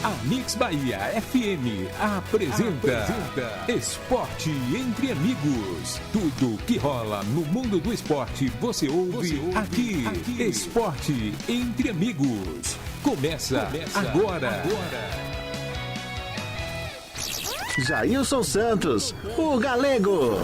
A Mix Bahia FM apresenta Esporte Entre Amigos. Tudo que rola no mundo do esporte você ouve aqui. Esporte Entre Amigos. Começa agora. Jailson Santos, o Galego.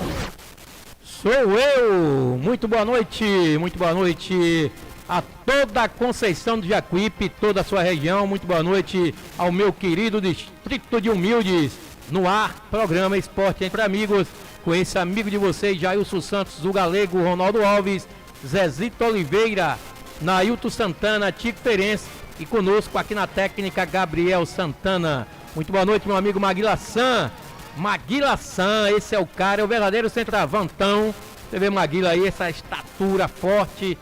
Sou eu. Muito boa noite a toda a Conceição do Jacuípe, toda a sua região. Muito boa noite ao meu querido Distrito de Humildes. No ar, programa Esporte Entre Amigos, com esse amigo de vocês, Jailson Santos, o Galego, Ronaldo Alves, Zezito Oliveira, Nailton Santana, Tico Ferenc e conosco aqui na técnica, Gabriel Santana. Muito boa noite, meu amigo Maguila San. Maguila San, esse é o cara, é o verdadeiro centroavantão. Você vê Maguila aí, essa estatura forte.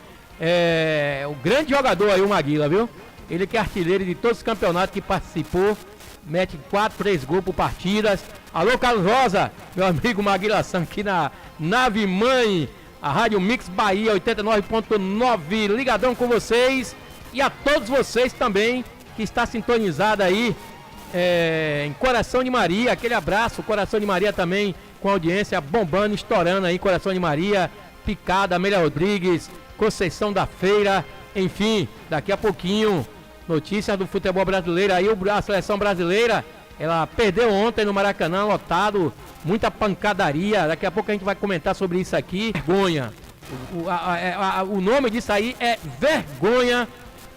O grande jogador aí, o Maguila, viu? Ele que é artilheiro de todos os campeonatos que participou. Mete 3 gols por partidas. Alô, Carlos Rosa, meu amigo Maguila San, aqui na nave mãe, a Rádio Mix Bahia 89.9, ligadão com vocês. E a todos vocês também que está sintonizado aí em Coração de Maria. Aquele abraço, Coração de Maria também com a audiência bombando, estourando aí, Coração de Maria, Picada, Amélia Rodrigues, Conceição da Feira, enfim, daqui a pouquinho, notícias do futebol brasileiro. Aí a seleção brasileira, ela perdeu ontem no Maracanã, lotado, muita pancadaria. Daqui a pouco a gente vai comentar sobre isso aqui. Vergonha. O nome disso aí é vergonha.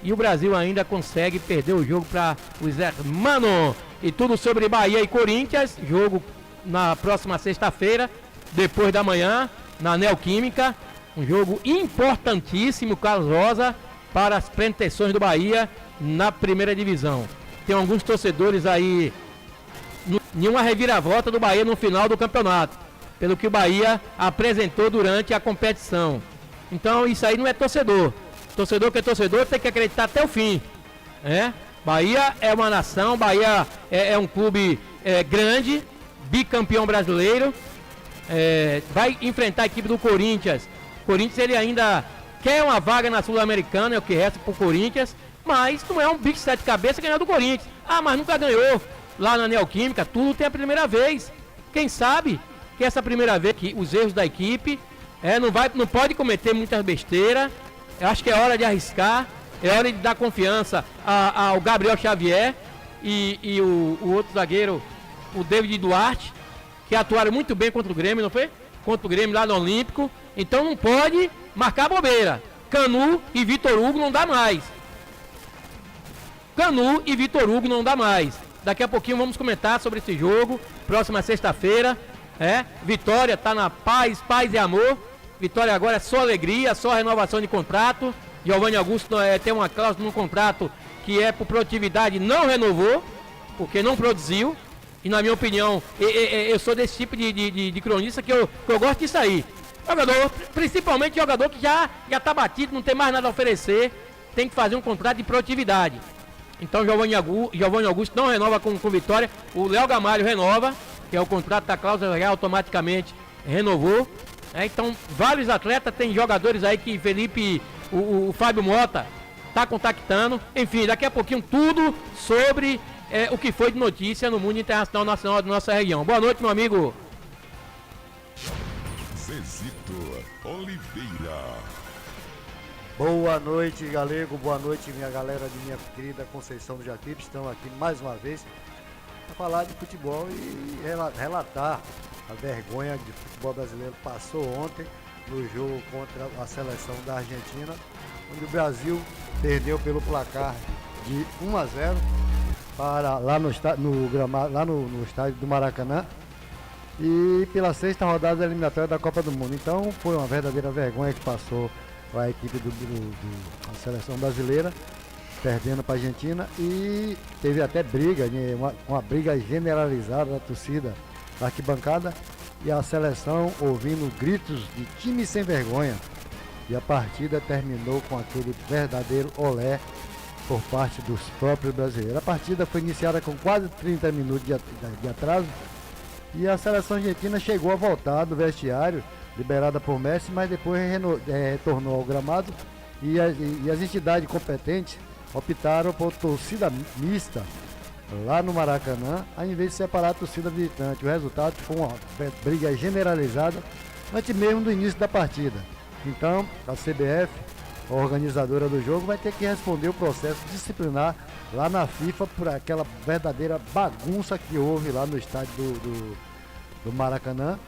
E o Brasil ainda consegue perder o jogo para os hermanos. E tudo sobre Bahia e Corinthians, jogo na próxima sexta-feira, depois da manhã, na Neoquímica. Um jogo importantíssimo, Carlos Rosa, para as pretensões do Bahia na primeira divisão. Tem alguns torcedores aí em uma reviravolta do Bahia no final do campeonato, pelo que o Bahia apresentou durante a competição. Então isso aí não é torcedor. Torcedor que é torcedor tem que acreditar até o fim. Bahia é uma nação, Bahia é um clube grande, bicampeão brasileiro. Vai enfrentar a equipe do Corinthians. O Corinthians ele ainda quer uma vaga na Sul-Americana, é o que resta pro Corinthians, mas não é um bicho de 7 cabeças ganhar do Corinthians. Mas nunca ganhou lá na Neoquímica, tudo tem a primeira vez. Quem sabe que essa primeira vez que os erros da equipe não pode cometer muitas besteiras. Eu acho que é hora de arriscar, é hora de dar confiança ao Gabriel Xavier e o outro zagueiro, o David Duarte, que atuaram muito bem contra o Grêmio, não foi? Contra o Grêmio lá no Olímpico. Então não pode marcar bobeira. Canu e Vitor Hugo não dá mais. Daqui a pouquinho vamos comentar sobre esse jogo. Próxima sexta-feira. Vitória tá na paz e amor. Vitória agora é só alegria, só renovação de contrato. Giovanni Augusto tem uma cláusula no contrato que é por produtividade, não renovou, porque não produziu. E na minha opinião, eu sou desse tipo de cronista que eu gosto disso aí. Jogador, principalmente jogador que já tá batido, não tem mais nada a oferecer, tem que fazer um contrato de produtividade. Então Giovanni Augusto não renova com Vitória. O Léo Gamalho renova, que é o contrato da cláusula já automaticamente renovou. Então, vários atletas, tem jogadores aí que Felipe, o Fábio Mota, tá contactando. Enfim, daqui a pouquinho tudo sobre o que foi de notícia no mundo internacional, nacional da nossa região. Boa noite, meu amigo. Zezito Oliveira. Boa noite, Galego. Boa noite, minha galera de minha querida Conceição do Jacuípe. Estamos aqui mais uma vez para falar de futebol e relatar a vergonha que o futebol brasileiro passou ontem no jogo contra a seleção da Argentina, onde o Brasil perdeu pelo placar de 1-0 lá no estádio do Maracanã e pela sexta rodada da eliminatória da Copa do Mundo. Então foi uma verdadeira vergonha que passou a equipe da seleção brasileira, perdendo para a Argentina, e teve até briga, uma briga generalizada da torcida da arquibancada e a seleção ouvindo gritos de time sem vergonha. E a partida terminou com aquele verdadeiro olé por parte dos próprios brasileiros. A partida foi iniciada com quase 30 minutos de atraso e a seleção argentina chegou a voltar do vestiário, liberada por Messi, mas depois retornou ao gramado e as entidades competentes optaram por torcida mista lá no Maracanã, ao invés de separar a torcida visitante. O resultado foi uma briga generalizada antes mesmo do início da partida. Então, a CBF, a organizadora do jogo, vai ter que responder o processo disciplinar lá na FIFA por aquela verdadeira bagunça que houve lá no estádio do Maracanã,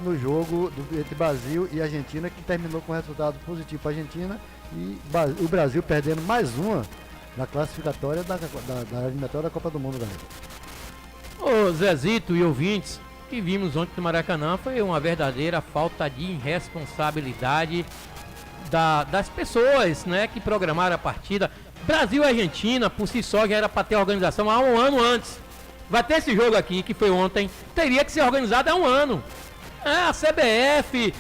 no jogo entre Brasil e Argentina, que terminou com resultado positivo para a Argentina e o Brasil perdendo mais uma na classificatória da eliminatória da Copa do Mundo, galera. Ô Zezito e ouvintes, o que vimos ontem no Maracanã foi uma verdadeira falta de irresponsabilidade das pessoas, né, que programaram a partida. Brasil e Argentina, por si só, já era para ter organização há um ano antes. Vai ter esse jogo aqui, que foi ontem, teria que ser organizado há um ano. A CBF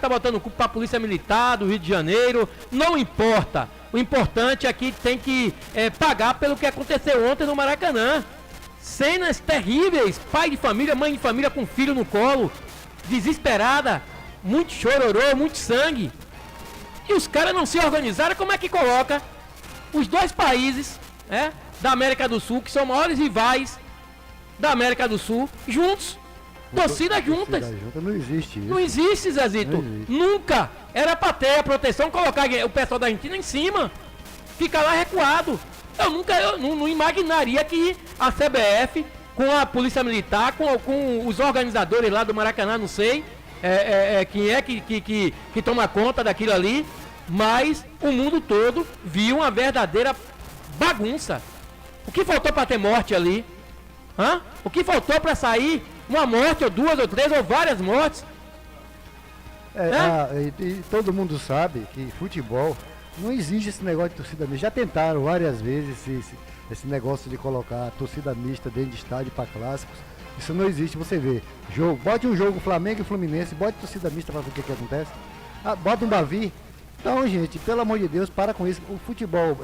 tá botando culpa para a Polícia Militar do Rio de Janeiro, não importa. O importante é que tem que pagar pelo que aconteceu ontem no Maracanã. Cenas terríveis, pai de família, mãe de família com filho no colo, desesperada, muito chororô, muito sangue. E os caras não se organizaram, como é que coloca os dois países da América do Sul, que são maiores rivais da América do Sul, juntos, torcidas juntas? Não existe isso. Não existe, Zezito. Não existe. Nunca. Era pra ter a proteção, colocar o pessoal da Argentina em cima, fica lá recuado. Eu não imaginaria que a CBF, com a Polícia Militar, com os organizadores lá do Maracanã, não sei quem é que toma conta daquilo ali, mas o mundo todo viu uma verdadeira bagunça. O que faltou para ter morte ali? O que faltou para sair uma morte, ou duas, ou três, ou várias mortes? E todo mundo sabe que futebol não existe esse negócio de torcida mista. Já tentaram várias vezes esse negócio de colocar torcida mista dentro de estádio para clássicos. Isso não existe, você vê. Bote um jogo Flamengo e Fluminense, bote torcida mista para ver o que acontece. Bota um Bavi. Então, gente, pelo amor de Deus, para com isso. O futebol,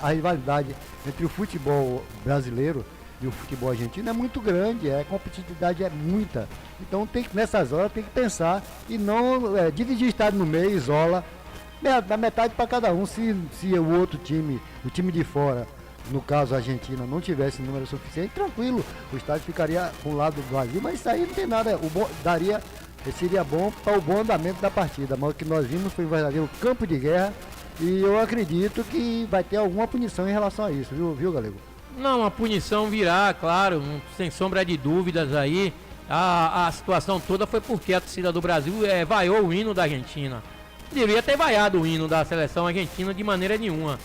a rivalidade entre o futebol brasileiro e o futebol argentino é muito grande, a competitividade é muita. Então, nessas horas, tem que pensar e não dividir o estádio no meio, isola. Da metade para cada um. Se o outro time, o time de fora, no caso a Argentina, não tivesse número suficiente, tranquilo, o estádio ficaria com o lado vazio, mas isso aí não tem nada, seria bom para o bom andamento da partida, mas o que nós vimos foi um verdadeiro campo de guerra e eu acredito que vai ter alguma punição em relação a isso, viu Galego? Não, a punição virá, claro, sem sombra de dúvidas aí. A situação toda foi porque a torcida do Brasil vaiou o hino da Argentina. Deveria ter vaiado o hino da seleção argentina de maneira nenhuma,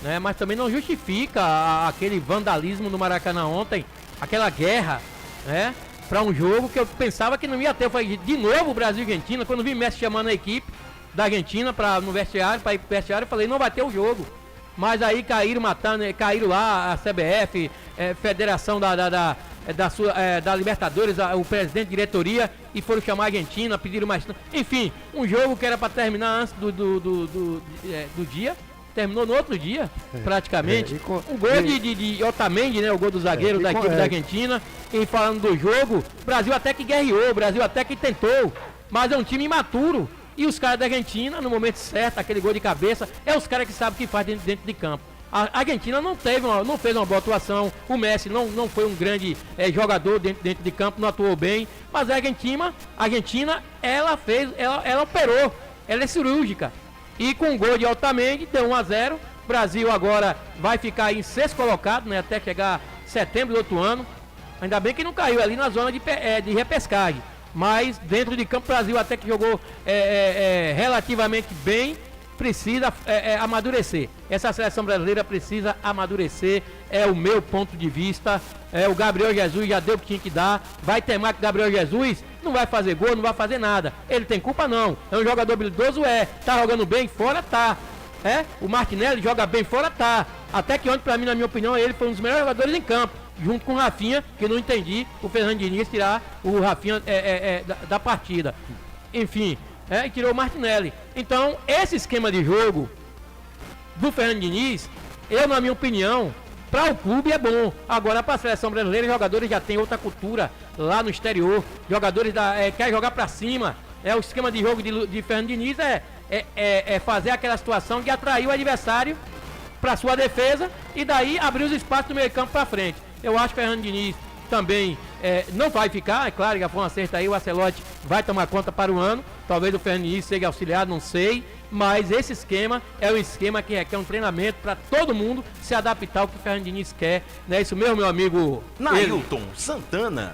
né? Mas também não justifica aquele vandalismo no Maracanã ontem, aquela guerra, né? Para um jogo que eu pensava que não ia ter. Eu falei, de novo Brasil e Argentina. Quando vi Messi chamando a equipe da Argentina para ir pro vestiário, eu falei, não vai ter o jogo. Mas aí caíram lá a CBF, Federação da Libertadores, o presidente de diretoria, e foram chamar a Argentina, pediram mais. Enfim, um jogo que era para terminar antes do dia, terminou no outro dia, praticamente. Um gol de Otamendi, né? O gol do zagueiro da equipe da Argentina. E falando do jogo, o Brasil até que guerreou, o Brasil até que tentou, mas é um time imaturo. E os caras da Argentina, no momento certo, aquele gol de cabeça, os caras que sabem o que faz dentro de campo. A Argentina não fez uma boa atuação, o Messi não foi um grande jogador dentro de campo, não atuou bem, mas a Argentina ela operou, ela é cirúrgica. E com o gol de Otamendi, deu 1-0, Brasil agora vai ficar em sexto colocado, né, até chegar setembro do outro ano, ainda bem que não caiu ali na zona de repescagem. Mas dentro de campo o Brasil até que jogou relativamente bem, precisa amadurecer. Essa seleção brasileira precisa amadurecer, é o meu ponto de vista. O Gabriel Jesus já deu o que tinha que dar. Vai temar que o Gabriel Jesus não vai fazer gol, não vai fazer nada. Ele tem culpa não, é um jogador habilidoso, tá jogando bem fora, tá. O Martinelli joga bem fora, tá. Até que ontem, pra mim, na minha opinião, ele foi um dos melhores jogadores em campo, junto com o Rafinha, que eu não entendi o Fernando Diniz tirar o Rafinha da partida. Enfim, e tirou o Martinelli. Então, esse esquema de jogo do Fernando Diniz, na minha opinião, para o clube é bom. Agora, para a seleção brasileira, os jogadores já têm outra cultura lá no exterior. Jogadores querem jogar para cima. O esquema de jogo de Fernando Diniz é fazer aquela situação de atrair o adversário para sua defesa e daí abrir os espaços do meio campo para frente. Eu acho que o Fernando Diniz também não vai ficar, é claro que foi um acerto aí, o Ancelotti vai tomar conta para o ano, talvez o Fernando Diniz seja auxiliado, não sei, mas esse esquema é um esquema que requer um treinamento para todo mundo se adaptar ao que o Fernando Diniz quer, não é isso mesmo, meu amigo? Nailton Santana.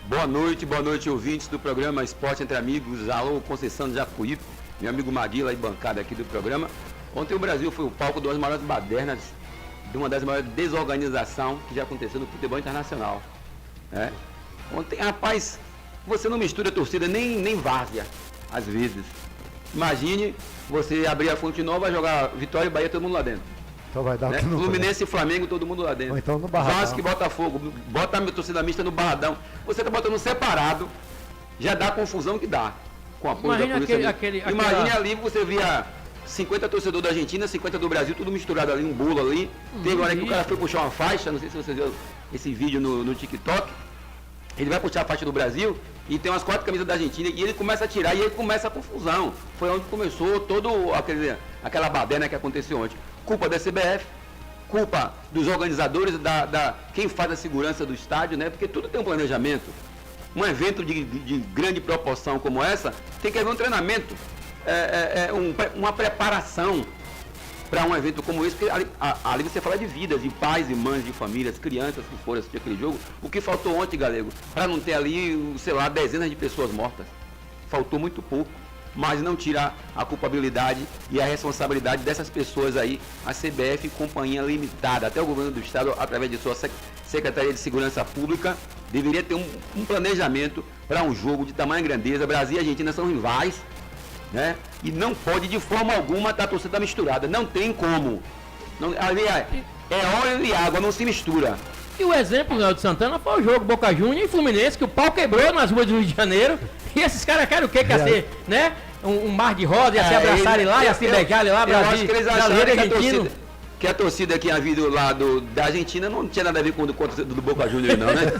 Boa noite, ouvintes do programa Esporte Entre Amigos. Alô, Conceição de Jacuípe, meu amigo Maguila e bancada aqui do programa. Ontem o Brasil foi o palco de uma das maiores badernas, de uma das maiores desorganizações que já aconteceu no futebol internacional. Ontem, rapaz, você não mistura torcida nem várzea, às vezes. Imagine você abrir a Fonte Nova, jogar Vitória e Bahia, todo mundo lá dentro. Então vai dar o que não Fluminense e Flamengo, todo mundo lá dentro. Ou então no Barradão. Vasco e Botafogo, bota a torcida mista no Barradão. Você tá botando separado, já dá a confusão que dá. Com a apoio da polícia. Imagine ali, você via 50 torcedores da Argentina, 50 do Brasil, tudo misturado ali, um bolo ali. Teve hora que o cara foi puxar uma faixa, não sei se você viu esse vídeo no TikTok. Ele vai puxar a faixa do Brasil e tem umas 4 camisas da Argentina e ele começa a tirar e aí começa a confusão. Foi onde começou toda aquela baderna que aconteceu ontem. Culpa da CBF, culpa dos organizadores, quem faz a segurança do estádio, né? Porque tudo tem um planejamento. Um evento de grande proporção como essa, tem que haver um treinamento, uma preparação para um evento como esse, porque ali você fala de vidas, de pais e mães, de famílias, crianças que foram assistir aquele jogo. O que faltou ontem, Galego, para não ter ali, sei lá, dezenas de pessoas mortas. Faltou muito pouco. Mas não tirar a culpabilidade e a responsabilidade dessas pessoas aí, a CBF, companhia limitada, até o governo do estado, através de sua Secretaria de Segurança Pública, deveria ter um planejamento para um jogo de tamanha grandeza. Brasil e Argentina são rivais, né? E não pode de forma alguma estar a torcida misturada, não tem como. Ali é óleo e água, não se mistura. E o exemplo, Léo de Santana, foi o jogo Boca Juniors e Fluminense, que o pau quebrou nas ruas do Rio de Janeiro. E esses caras querem o quê? Quer ser, né? Um mar de rosa, ia se abraçarem lá, ia se beijarem lá, Brasil. Eu acho que eles acharam que a torcida que havia do lado da Argentina não tinha nada a ver com a torcida do Boca Juniors, não, né?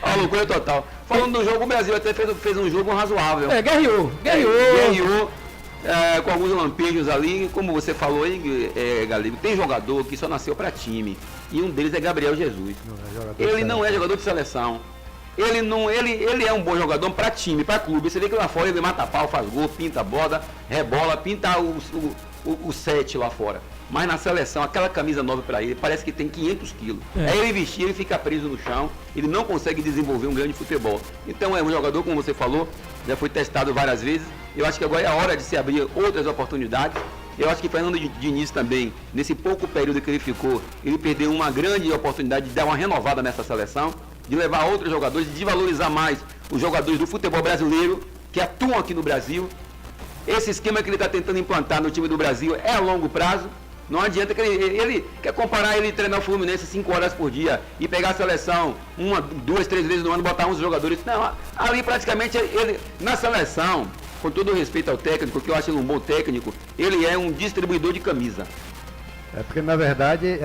Uma loucura total. Falando do jogo, o Brasil até fez um jogo razoável. Guerreou. Com alguns lampejos ali, como você falou aí, Galego, tem jogador que só nasceu para time. E um deles é Gabriel Jesus. Ele não é jogador de seleção. Ele é um bom jogador para time, para clube. Você vê que lá fora ele mata pau, faz gol, pinta a bola, rebola, pinta o set lá fora. Mas na seleção, aquela camisa nova para ele, parece que tem 500 quilos. Aí ele vestir, ele fica preso no chão, ele não consegue desenvolver um grande futebol. Então é um jogador, como você falou, já foi testado várias vezes. Eu acho que agora é a hora de se abrir outras oportunidades. Eu acho que Fernando Diniz também, nesse pouco período que ele ficou, ele perdeu uma grande oportunidade de dar uma renovada nessa seleção, de levar outros jogadores, de valorizar mais os jogadores do futebol brasileiro, que atuam aqui no Brasil. Esse esquema que ele está tentando implantar no time do Brasil é a longo prazo. Não adianta que ele quer comparar ele treinar o Fluminense 5 horas por dia e pegar a seleção 1, 2, 3 vezes no ano, botar uns jogadores. Não, ali praticamente ele, na seleção, com todo o respeito ao técnico, que eu acho ele um bom técnico, ele é um distribuidor de camisa. É porque, na verdade,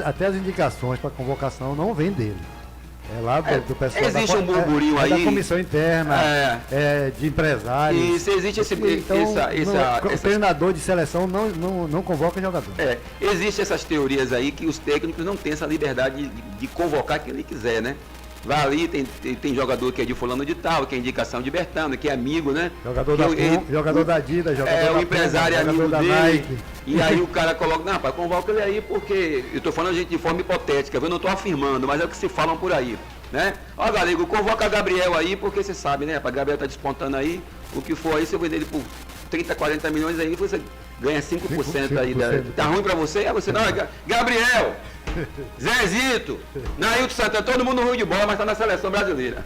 até as indicações para convocação não vêm dele. É lá do pessoal existe um burburinho aí da comissão interna, de empresários. Isso, existe o treinador de seleção não convoca jogador. Existem essas teorias aí que os técnicos não têm essa liberdade de convocar quem ele quiser, né? Vai ali, tem jogador que é de fulano de tal, que é indicação de Bertano, que é amigo, né? Jogador da Adidas, jogador o empresário é amigo da dele. Nike. E aí o cara coloca, não, rapaz, convoca ele aí porque eu tô falando de forma hipotética, eu não tô afirmando, mas é o que se falam por aí, né? Ó, Galego, convoca Gabriel aí, porque você sabe, né, rapaz, Gabriel tá despontando aí, o que for aí, se eu vender ele por 30, 40 milhões aí, você ganha 5% aí. Tá ruim pra você? Você não, Gabriel, Zezito, Nailton Santana, todo mundo ruim de bola, mas tá na seleção brasileira.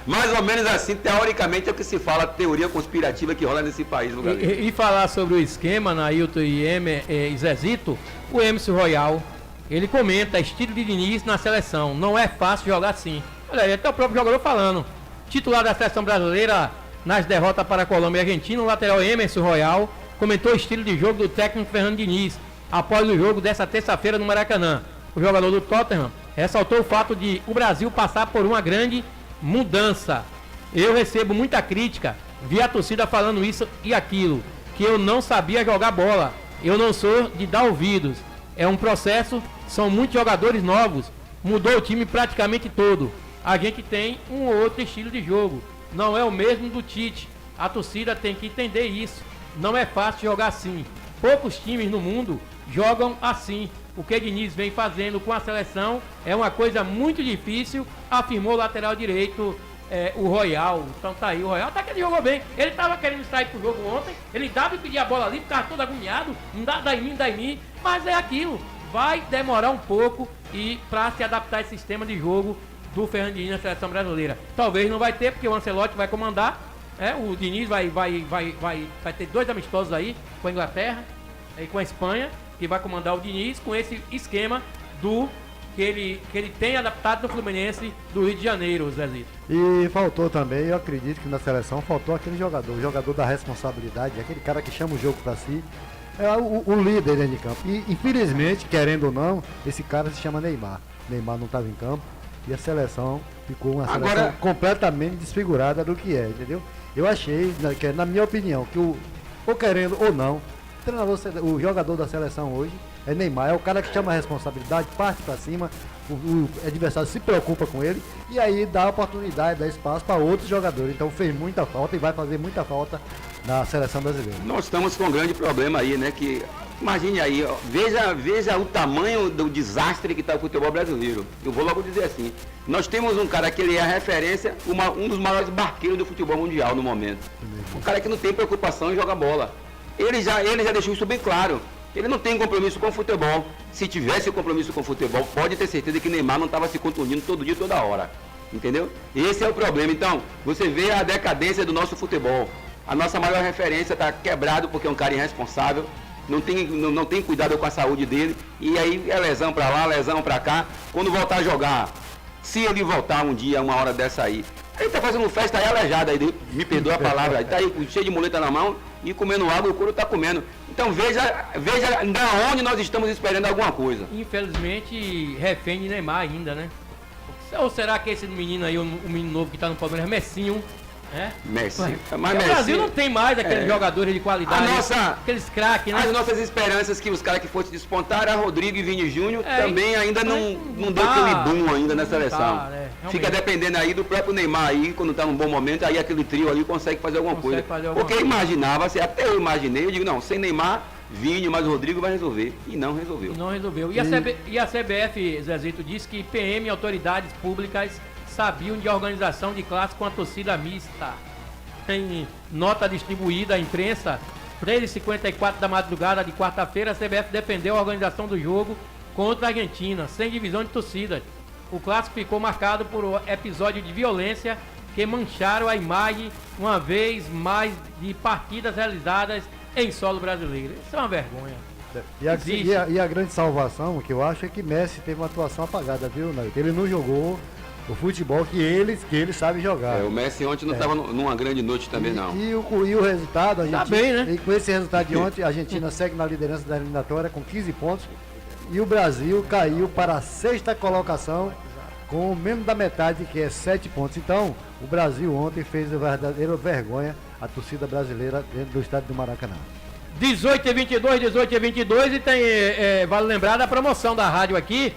Mais ou menos assim, teoricamente, é o que se fala, a teoria conspirativa que rola nesse país. E falar sobre o esquema, Nailton e Zezito, o Emerson Royal, ele comenta, estilo de Diniz na seleção, não é fácil jogar assim. Olha aí, até o próprio jogador falando, titular da seleção brasileira nas derrotas para a Colômbia e Argentina, o lateral Emerson Royal comentou o estilo de jogo do técnico Fernando Diniz, após o jogo dessa terça-feira no Maracanã. O jogador do Tottenham ressaltou o fato de o Brasil passar por uma grande mudança. Eu recebo muita crítica, vi a torcida falando isso e aquilo, que eu não sabia jogar bola. Eu não sou de dar ouvidos. É um processo, são muitos jogadores novos. Mudou o time praticamente todo. A gente tem um ou outro estilo de jogo. Não é o mesmo do Tite. A torcida tem que entender isso. Não é fácil jogar assim. Poucos times no mundo jogam assim. O que Diniz vem fazendo com a seleção é uma coisa muito difícil, afirmou o lateral direito, o Royal. Então tá aí, o Royal até que ele jogou bem. Ele tava querendo sair pro jogo ontem, ele dava e pedia a bola ali, ficava todo agoniado, não dá em mim, mas é aquilo. Vai demorar um pouco e para se adaptar esse sistema de jogo do Fernando Diniz na seleção brasileira. Talvez não vai ter, porque o Ancelotti vai comandar. O Diniz vai ter 2 amistosos aí com a Inglaterra e com a Espanha, que vai comandar o Diniz com esse esquema que ele tem adaptado no Fluminense do Rio de Janeiro, Zezito. E faltou também, eu acredito que na seleção faltou aquele jogador, o jogador da responsabilidade, aquele cara que chama o jogo para si, é o líder dentro de campo. E infelizmente, querendo ou não, esse cara se chama Neymar. Neymar não estava em campo e a seleção ficou uma seleção completamente desfigurada do que é, entendeu? Eu achei, na minha opinião, que ou querendo ou não, o jogador da seleção hoje é Neymar, é o cara que chama a responsabilidade, parte para cima, o adversário se preocupa com ele e aí dá oportunidade, dá espaço para outros jogadores. Então fez muita falta e vai fazer muita falta na seleção brasileira. Nós estamos com um grande problema aí, né? Que imagine aí, ó, veja o tamanho do desastre que está o futebol brasileiro. Eu vou logo dizer assim, nós temos um cara que ele é a referência, um dos maiores barqueiros do futebol mundial no momento. Um cara que não tem preocupação em jogar bola. Ele já deixou isso bem claro. Ele não tem compromisso com o futebol. Se tivesse compromisso com o futebol, pode ter certeza que Neymar não estava se contundindo todo dia, toda hora. Entendeu? Esse é o problema. Então, você vê a decadência do nosso futebol. A nossa maior referência está quebrado porque é um cara irresponsável. Não tem cuidado com a saúde dele. E aí é lesão para lá, lesão para cá. Quando voltar a jogar, se ele voltar um dia, uma hora dessa aí, ele tá fazendo festa aí aleijada aí, me perdoa a palavra, tá aí cheio de muleta na mão e comendo água, o couro tá comendo. Então veja da onde nós estamos esperando alguma coisa. Infelizmente, refém de Neymar ainda, né? Ou será que esse menino aí, o menino novo que tá no Palmeiras, Messinho, né? Messi. Mas o Brasil não tem mais aqueles jogadores de qualidade, aqueles craques, né? As nossas esperanças que os caras que fossem despontar era Rodrigo e Vini Júnior, também ainda não deu aquele boom ainda na seleção. Fica dependendo aí do próprio Neymar aí, quando tá num bom momento, aí aquele trio ali consegue fazer alguma coisa. Porque imaginava-se, até eu imaginei, eu digo, não, sem Neymar, Vini, mas o Rodrigo vai resolver. E não resolveu. E a CBF, Zezito, disse que PM e autoridades públicas sabiam de organização de classe com a torcida mista. Tem nota distribuída à imprensa, 3h54 da madrugada de quarta-feira, a CBF defendeu a organização do jogo contra a Argentina, sem divisão de torcida. O clássico ficou marcado por episódio de violência que mancharam a imagem, uma vez mais, de partidas realizadas em solo brasileiro. Isso é uma vergonha. E a grande salvação, que eu acho, é que Messi teve uma atuação apagada, viu, Nair? Ele não jogou o futebol que ele sabe jogar. O Messi ontem não estava numa grande noite também, não. E o resultado, a gente, tá bem, né? E com esse resultado de ontem, a Argentina segue na liderança da eliminatória com 15 pontos. E o Brasil caiu para a 6ª colocação com menos da metade, que é 7 pontos. Então, o Brasil ontem fez a verdadeira vergonha à torcida brasileira dentro do estádio do Maracanã. 18h22 e tem, vale lembrar da promoção da rádio aqui.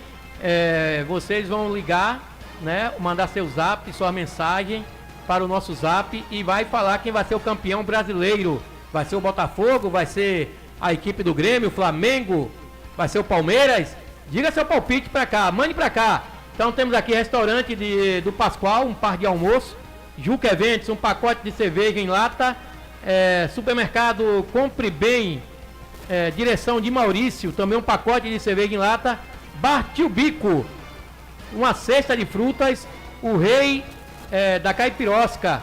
Vocês vão ligar, né, mandar seu zap, sua mensagem para o nosso zap e vai falar quem vai ser o campeão brasileiro. Vai ser o Botafogo, vai ser a equipe do Grêmio, o Flamengo, vai ser o Palmeiras. Diga seu palpite para cá, mande para cá. Então temos aqui restaurante do Pascoal, um par de almoço, Juca Eventos, um pacote de cerveja em lata, supermercado Compre Bem, direção de Maurício, também um pacote de cerveja em lata, Bar Tio Bico, uma cesta de frutas, o rei da Caipirosca,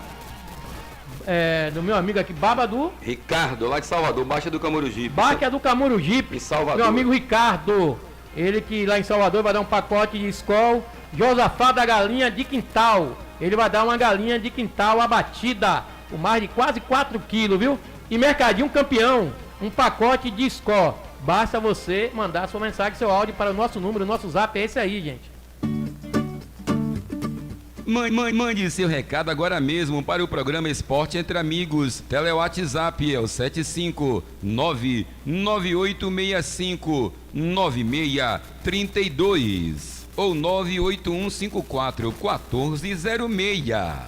do meu amigo aqui, Babadu Ricardo, lá de Salvador, Baixa do Camurugipe. Baixa do Camurugipe, meu amigo Ricardo, ele que lá em Salvador vai dar um pacote de Skol. Josafá da Galinha de Quintal, ele vai dar uma galinha de quintal abatida, com mais de quase 4 quilos, viu? E Mercadinho Campeão, um pacote de Skol. Basta você mandar sua mensagem, seu áudio para o nosso número, o nosso zap é esse aí, gente. Mande seu recado agora mesmo para o programa Esporte Entre Amigos. WhatsApp é o 75998659632 ou 981541406.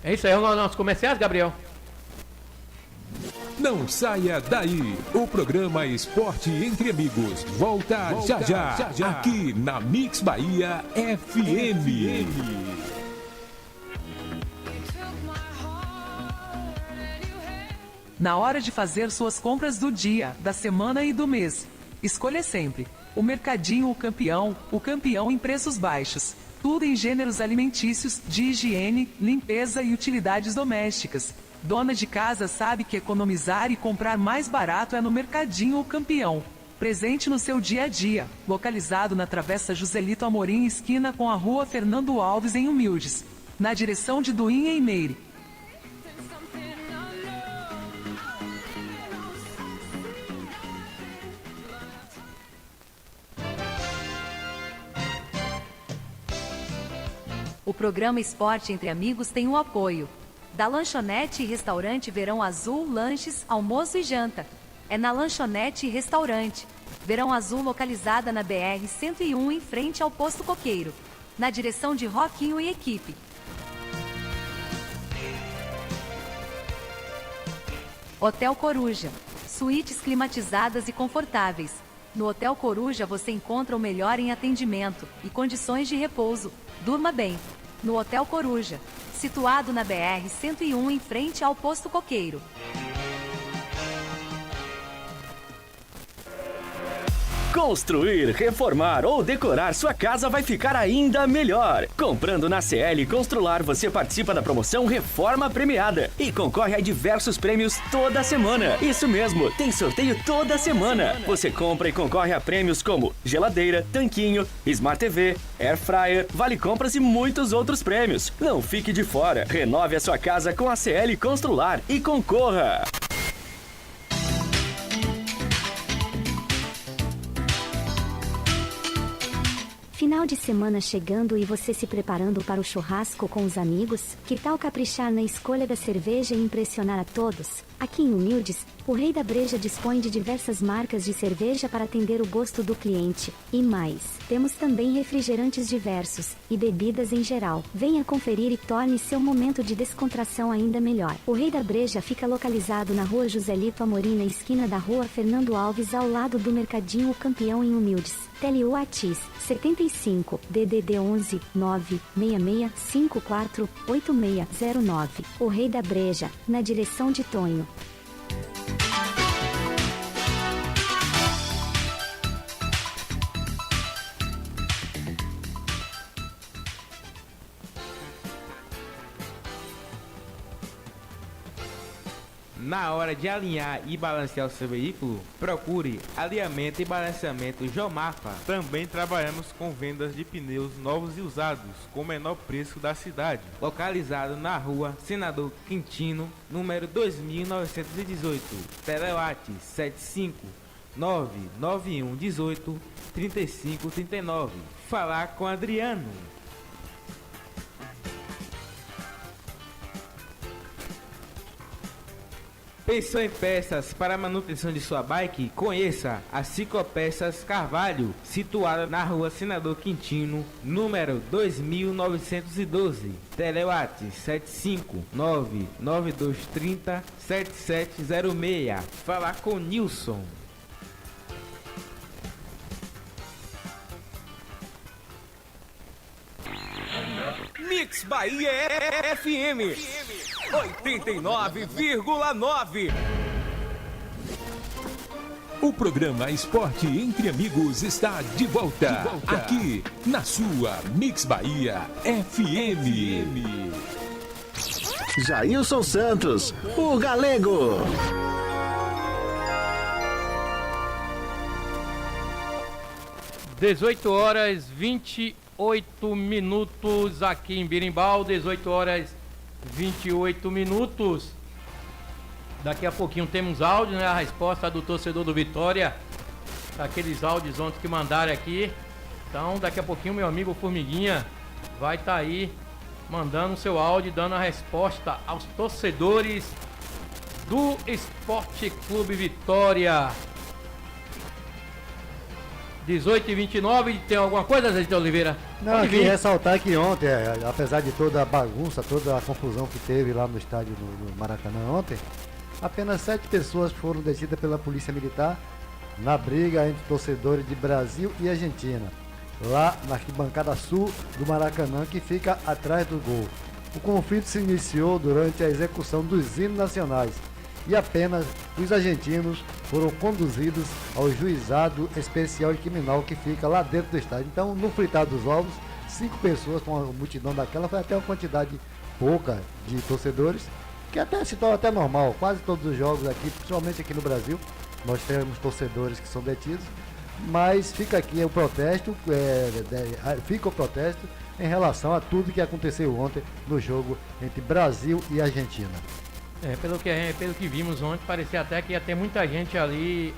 É isso aí, é os nossos comerciais, Gabriel? Não saia daí. O programa Esporte Entre Amigos volta já, aqui na Mix Bahia FM. Na hora de fazer suas compras do dia, da semana e do mês, escolha sempre o Mercadinho O Campeão em preços baixos. Tudo em gêneros alimentícios, de higiene, limpeza e utilidades domésticas. Dona de casa sabe que economizar e comprar mais barato é no Mercadinho O Campeão. Presente no seu dia a dia. Localizado na Travessa Joselito Amorim, esquina com a Rua Fernando Alves, em Humildes. Na direção de Duinha e Meire. O programa Esporte Entre Amigos tem o apoio da Lanchonete e Restaurante Verão Azul, lanches, almoço e janta. É na Lanchonete e Restaurante Verão Azul, localizada na BR-101, em frente ao Posto Coqueiro, na direção de Roquinho e equipe. Hotel Coruja, suítes climatizadas e confortáveis. No Hotel Coruja você encontra o melhor em atendimento e condições de repouso. Durma bem. No Hotel Coruja, situado na BR-101, em frente ao Posto Coqueiro. Construir, reformar ou decorar sua casa vai ficar ainda melhor. Comprando na CL Constrular, você participa da promoção Reforma Premiada e concorre a diversos prêmios toda semana. Isso mesmo, tem sorteio toda semana. Você compra e concorre a prêmios como geladeira, tanquinho, Smart TV, Air Fryer, Vale Compras e muitos outros prêmios. Não fique de fora. Renove a sua casa com a CL Constrular e concorra. Final de semana chegando e você se preparando para o churrasco com os amigos? Que tal caprichar na escolha da cerveja e impressionar a todos? Aqui em Humildes, o Rei da Breja dispõe de diversas marcas de cerveja para atender o gosto do cliente. E mais, temos também refrigerantes diversos e bebidas em geral. Venha conferir e torne seu momento de descontração ainda melhor. O Rei da Breja fica localizado na Rua Joselito Amorim, na esquina da Rua Fernando Alves, ao lado do Mercadinho O Campeão, em Humildes. Tele Whats 75 DDD 11 96654 8609. O Rei da Breja, na direção de Tonho. Na hora de alinhar e balancear o seu veículo, procure alinhamento e balanceamento Jomafa. Também trabalhamos com vendas de pneus novos e usados, com o menor preço da cidade. Localizado na Rua Senador Quintino, número 2918. Telewhats 75991183539. Falar com Adriano. Pensou em peças para a manutenção de sua bike? Conheça a Ciclopeças Carvalho, situada na Rua Senador Quintino, número 2912. Telewhats 75992307706. Falar com Nilson. Mix Bahia FM 89,9. O programa Esporte Entre Amigos está de volta, aqui na sua Mix Bahia FM. Jailson Santos, o Galego. (18h28) aqui em Birimbau, 18h28. Daqui a pouquinho temos áudio, né? A resposta do torcedor do Vitória, aqueles áudios ontem que mandaram aqui. Então, daqui a pouquinho, meu amigo Formiguinha vai estar aí mandando o seu áudio, dando a resposta aos torcedores do Esporte Clube Vitória. 18h29, tem alguma coisa, Zé de Oliveira? Não, aqui ressaltar que ontem, apesar de toda a bagunça, toda a confusão que teve lá no estádio do Maracanã ontem, apenas 7 pessoas foram detidas pela Polícia Militar na briga entre torcedores de Brasil e Argentina, lá na arquibancada sul do Maracanã, que fica atrás do gol. O conflito se iniciou durante a execução dos hinos nacionais e apenas os argentinos foram conduzidos ao juizado especial e criminal que fica lá dentro do estádio. Então, no fritar dos ovos, 5 pessoas com a multidão daquela, foi até uma quantidade pouca de torcedores, que até se torna até normal. Quase todos os jogos aqui, principalmente aqui no Brasil, nós temos torcedores que são detidos, mas fica aqui o protesto, fica o protesto em relação a tudo que aconteceu ontem no jogo entre Brasil e Argentina. Pelo que vimos ontem, parecia até que ia ter muita gente ali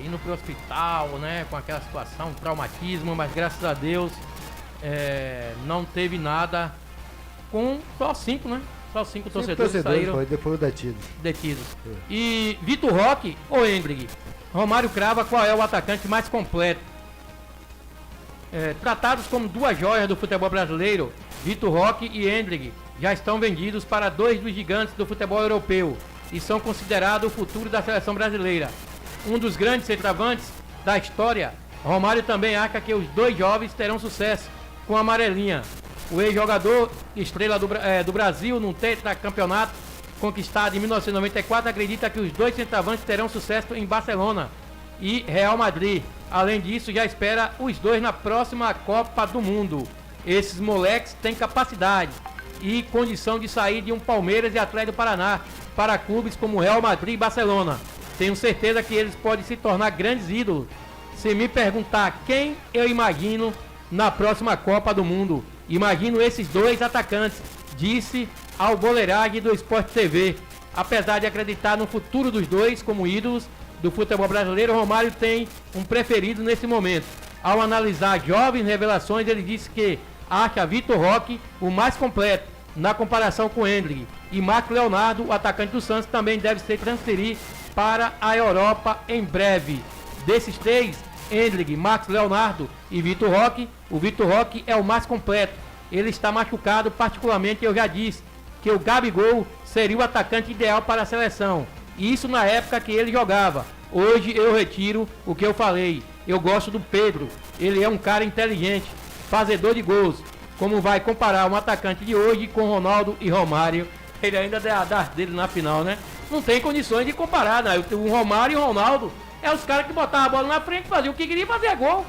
indo pro hospital, né, com aquela situação, traumatismo, mas graças a Deus não teve nada, com só 5, né? Só 5 torcedores saíram foram detidos. E Vitor Roque ou Hendrick? Romário crava qual é o atacante mais completo. Tratados como 2 joias do futebol brasileiro, Vitor Roque e Hendrick já estão vendidos para 2 dos gigantes do futebol europeu e são considerados o futuro da seleção brasileira. Um dos grandes centroavantes da história, Romário também acha que os 2 jovens terão sucesso com a amarelinha. O ex-jogador estrela do Brasil num tetracampeonato conquistado em 1994 acredita que os 2 centroavantes terão sucesso em Barcelona e Real Madrid. Além disso, já espera os 2 na próxima Copa do Mundo. Esses moleques têm capacidade e condição de sair de um Palmeiras e Atlético do Paraná para clubes como Real Madrid e Barcelona. Tenho certeza que eles podem se tornar grandes ídolos. Se me perguntar quem eu imagino na próxima Copa do Mundo, imagino esses 2 atacantes, disse ao Boleiragem do Sport TV. Apesar de acreditar no futuro dos 2 como ídolos do futebol brasileiro, Romário tem um preferido nesse momento. Ao analisar jovens revelações, ele disse que acha Vitor Roque o mais completo na comparação com Hendrick. E Marcos Leonardo, o atacante do Santos, também deve ser transferido para a Europa em breve. Desses 3, Hendrick, Marcos Leonardo e Vitor Roque, o Vitor Roque é o mais completo. Ele está machucado, particularmente eu já disse que o Gabigol seria o atacante ideal para a seleção. Isso na época que ele jogava. Hoje eu retiro o que eu falei. Eu gosto do Pedro. Ele é um cara inteligente, fazedor de gols. Como vai comparar um atacante de hoje com Ronaldo e Romário? Ele ainda dá dele na final, né? Não tem condições de comparar, né? O Romário e o Ronaldo é os caras que botavam a bola na frente, faziam o que queria, fazer gol.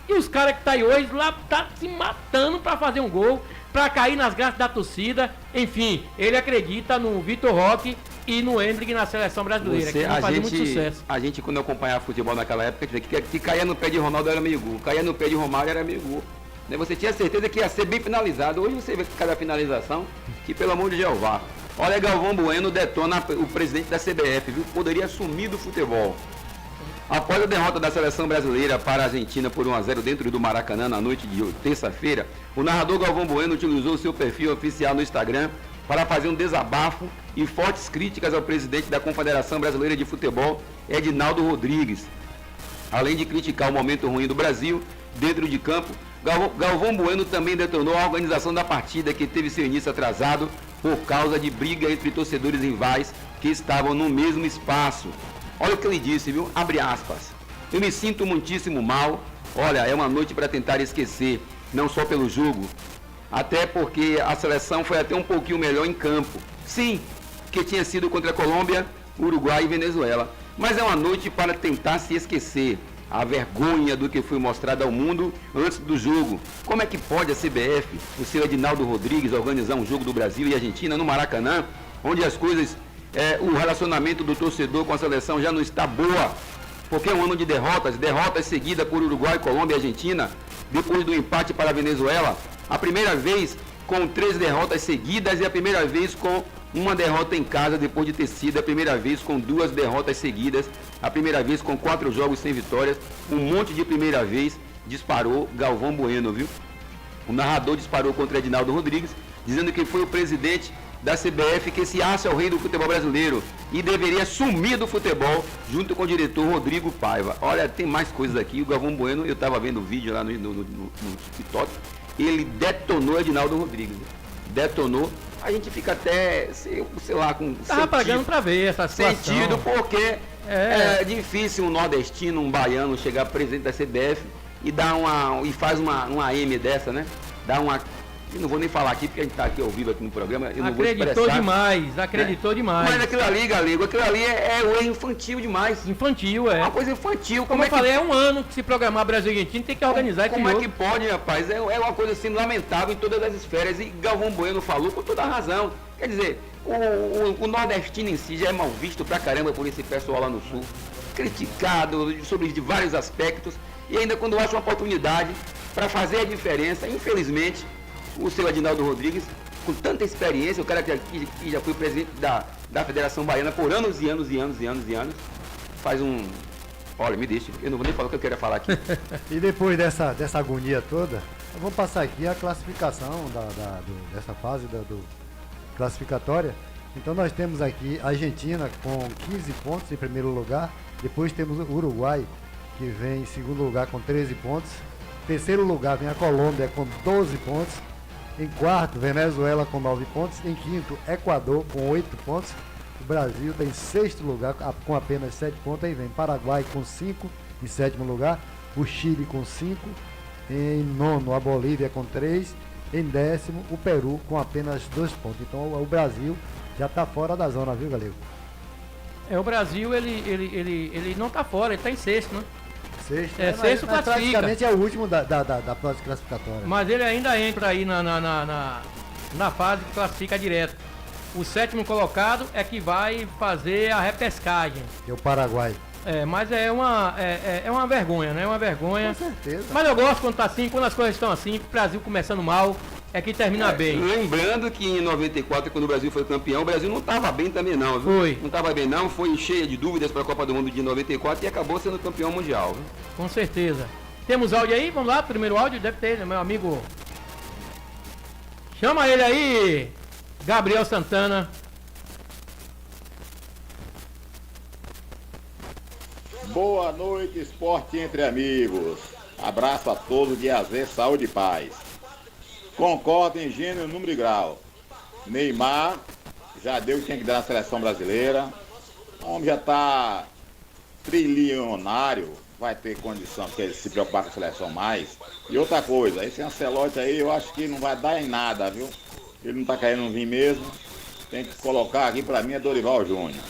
E os caras que tá aí hoje lá tá se matando para fazer um gol, para cair nas graças da torcida. Enfim, ele acredita no Vitor Roque e no Hendrick na seleção brasileira, que vai fazer muito sucesso. A gente, quando acompanhava futebol naquela época, que caía no pé de Ronaldo era meio gol, caía no pé de Romário era meio gol. Você tinha certeza que ia ser bem finalizado. Hoje você vê que cada finalização, que pelo amor de Jeová. Olha, Galvão Bueno detona o presidente da CBF, viu? Poderia sumir do futebol. Após a derrota da seleção brasileira para a Argentina por 1-0 dentro do Maracanã na noite de terça-feira, o narrador Galvão Bueno utilizou seu perfil oficial no Instagram para fazer um desabafo e fortes críticas ao presidente da Confederação Brasileira de Futebol, Edinaldo Rodrigues. Além de criticar o momento ruim do Brasil dentro de campo, Galvão Bueno também detonou a organização da partida, que teve seu início atrasado por causa de briga entre torcedores rivais que estavam no mesmo espaço. Olha o que ele disse, viu? Abre aspas. Eu me sinto muitíssimo mal. Olha, é uma noite para tentar esquecer, não só pelo jogo, até porque a seleção foi até um pouquinho melhor em campo. Sim, que tinha sido contra a Colômbia, Uruguai e Venezuela. Mas é uma noite para tentar se esquecer. A vergonha do que foi mostrado ao mundo antes do jogo. Como é que pode a CBF, o seu Edinaldo Rodrigues, organizar um jogo do Brasil e Argentina no Maracanã, onde as coisas, o relacionamento do torcedor com a seleção já não está boa, porque é um ano de derrotas seguidas por Uruguai, Colômbia e Argentina, depois do empate para a Venezuela, a primeira vez com 3 derrotas seguidas e a primeira vez com uma derrota em casa, depois de ter sido a primeira vez com 2 derrotas seguidas, a primeira vez com 4 jogos sem vitórias, um monte de primeira vez, disparou Galvão Bueno, viu? O narrador disparou contra Edinaldo Rodrigues, dizendo que foi o presidente da CBF que esse aço é o rei do futebol brasileiro e deveria sumir do futebol junto com o diretor Rodrigo Paiva. Olha, tem mais coisas aqui. O Galvão Bueno, eu estava vendo o vídeo lá no TikTok, ele detonou Edinaldo Rodrigues. Detonou. A gente fica até, sei lá, com tava pagando para ver essa situação. Sentido, porque é difícil um nordestino, um baiano chegar presidente da CBF e faz uma AM dessa, né? Dá uma... Eu não vou nem falar aqui, porque a gente está aqui ao vivo aqui no programa. Eu acreditou demais, acreditou demais. Mas aquilo ali, Galego, aquilo ali é o erro infantil demais. Infantil, é. Uma coisa infantil. Como eu falei, é um ano que se programar Brasil e Argentina, tem que organizar esse jogo. Como é que pode, rapaz? É uma coisa assim lamentável em todas as esferas. E Galvão Bueno falou com toda a razão. Quer dizer, o nordestino em si já é mal visto pra caramba por esse pessoal lá no sul. Criticado sobre de vários aspectos. E ainda quando acha uma oportunidade para fazer a diferença, infelizmente, o seu Edinaldo Rodrigues, com tanta experiência, o cara que já foi presidente da Federação Baiana por anos e anos, faz um... Olha, me deixa, eu não vou nem falar o que eu queria falar aqui. E depois dessa agonia toda, vamos passar aqui a classificação dessa fase do classificatória. Então nós temos aqui a Argentina com 15 pontos em primeiro lugar, depois temos o Uruguai, que vem em segundo lugar com 13 pontos, em terceiro lugar vem a Colômbia com 12 pontos, em quarto, Venezuela com 9 pontos. Em quinto, Equador com 8 pontos. O Brasil está em sexto lugar com apenas 7 pontos. Aí vem Paraguai com 5 em sétimo lugar. O Chile com 5. Em nono, a Bolívia com 3. Em décimo, o Peru com apenas 2 pontos. Então o Brasil já está fora da zona, viu, Galego? O Brasil, ele não está fora, ele está em sexto, né? Sexto, sexto classifica. Praticamente é o último da fase classificatória. Mas ele ainda entra aí na fase que classifica direto. O sétimo colocado é que vai fazer a repescagem. É o Paraguai. Mas é uma vergonha, né? É uma vergonha. Com certeza. Mas eu gosto quando tá assim, quando as coisas estão assim, o Brasil começando mal, é que termina bem. Lembrando que em 94, quando o Brasil foi campeão, o Brasil não estava bem também não, viu? Foi. Não estava bem não, foi cheia de dúvidas para a Copa do Mundo de 94 e acabou sendo campeão mundial, viu? Com certeza. Temos áudio aí? Vamos lá, primeiro áudio, deve ter, né, meu amigo? Chama ele aí, Gabriel Santana. Boa noite, esporte entre amigos. Abraço a todos de AZ, saúde e paz. Concordo em gênero, número e grau. Neymar já deu o que tinha que dar na seleção brasileira. O homem já está trilionário, vai ter condição de se preocupar com a seleção mais. E outra coisa, esse Ancelotti aí eu acho que não vai dar em nada, viu? Ele não está querendo vir mesmo. Tem que colocar aqui, para mim, é Dorival Júnior.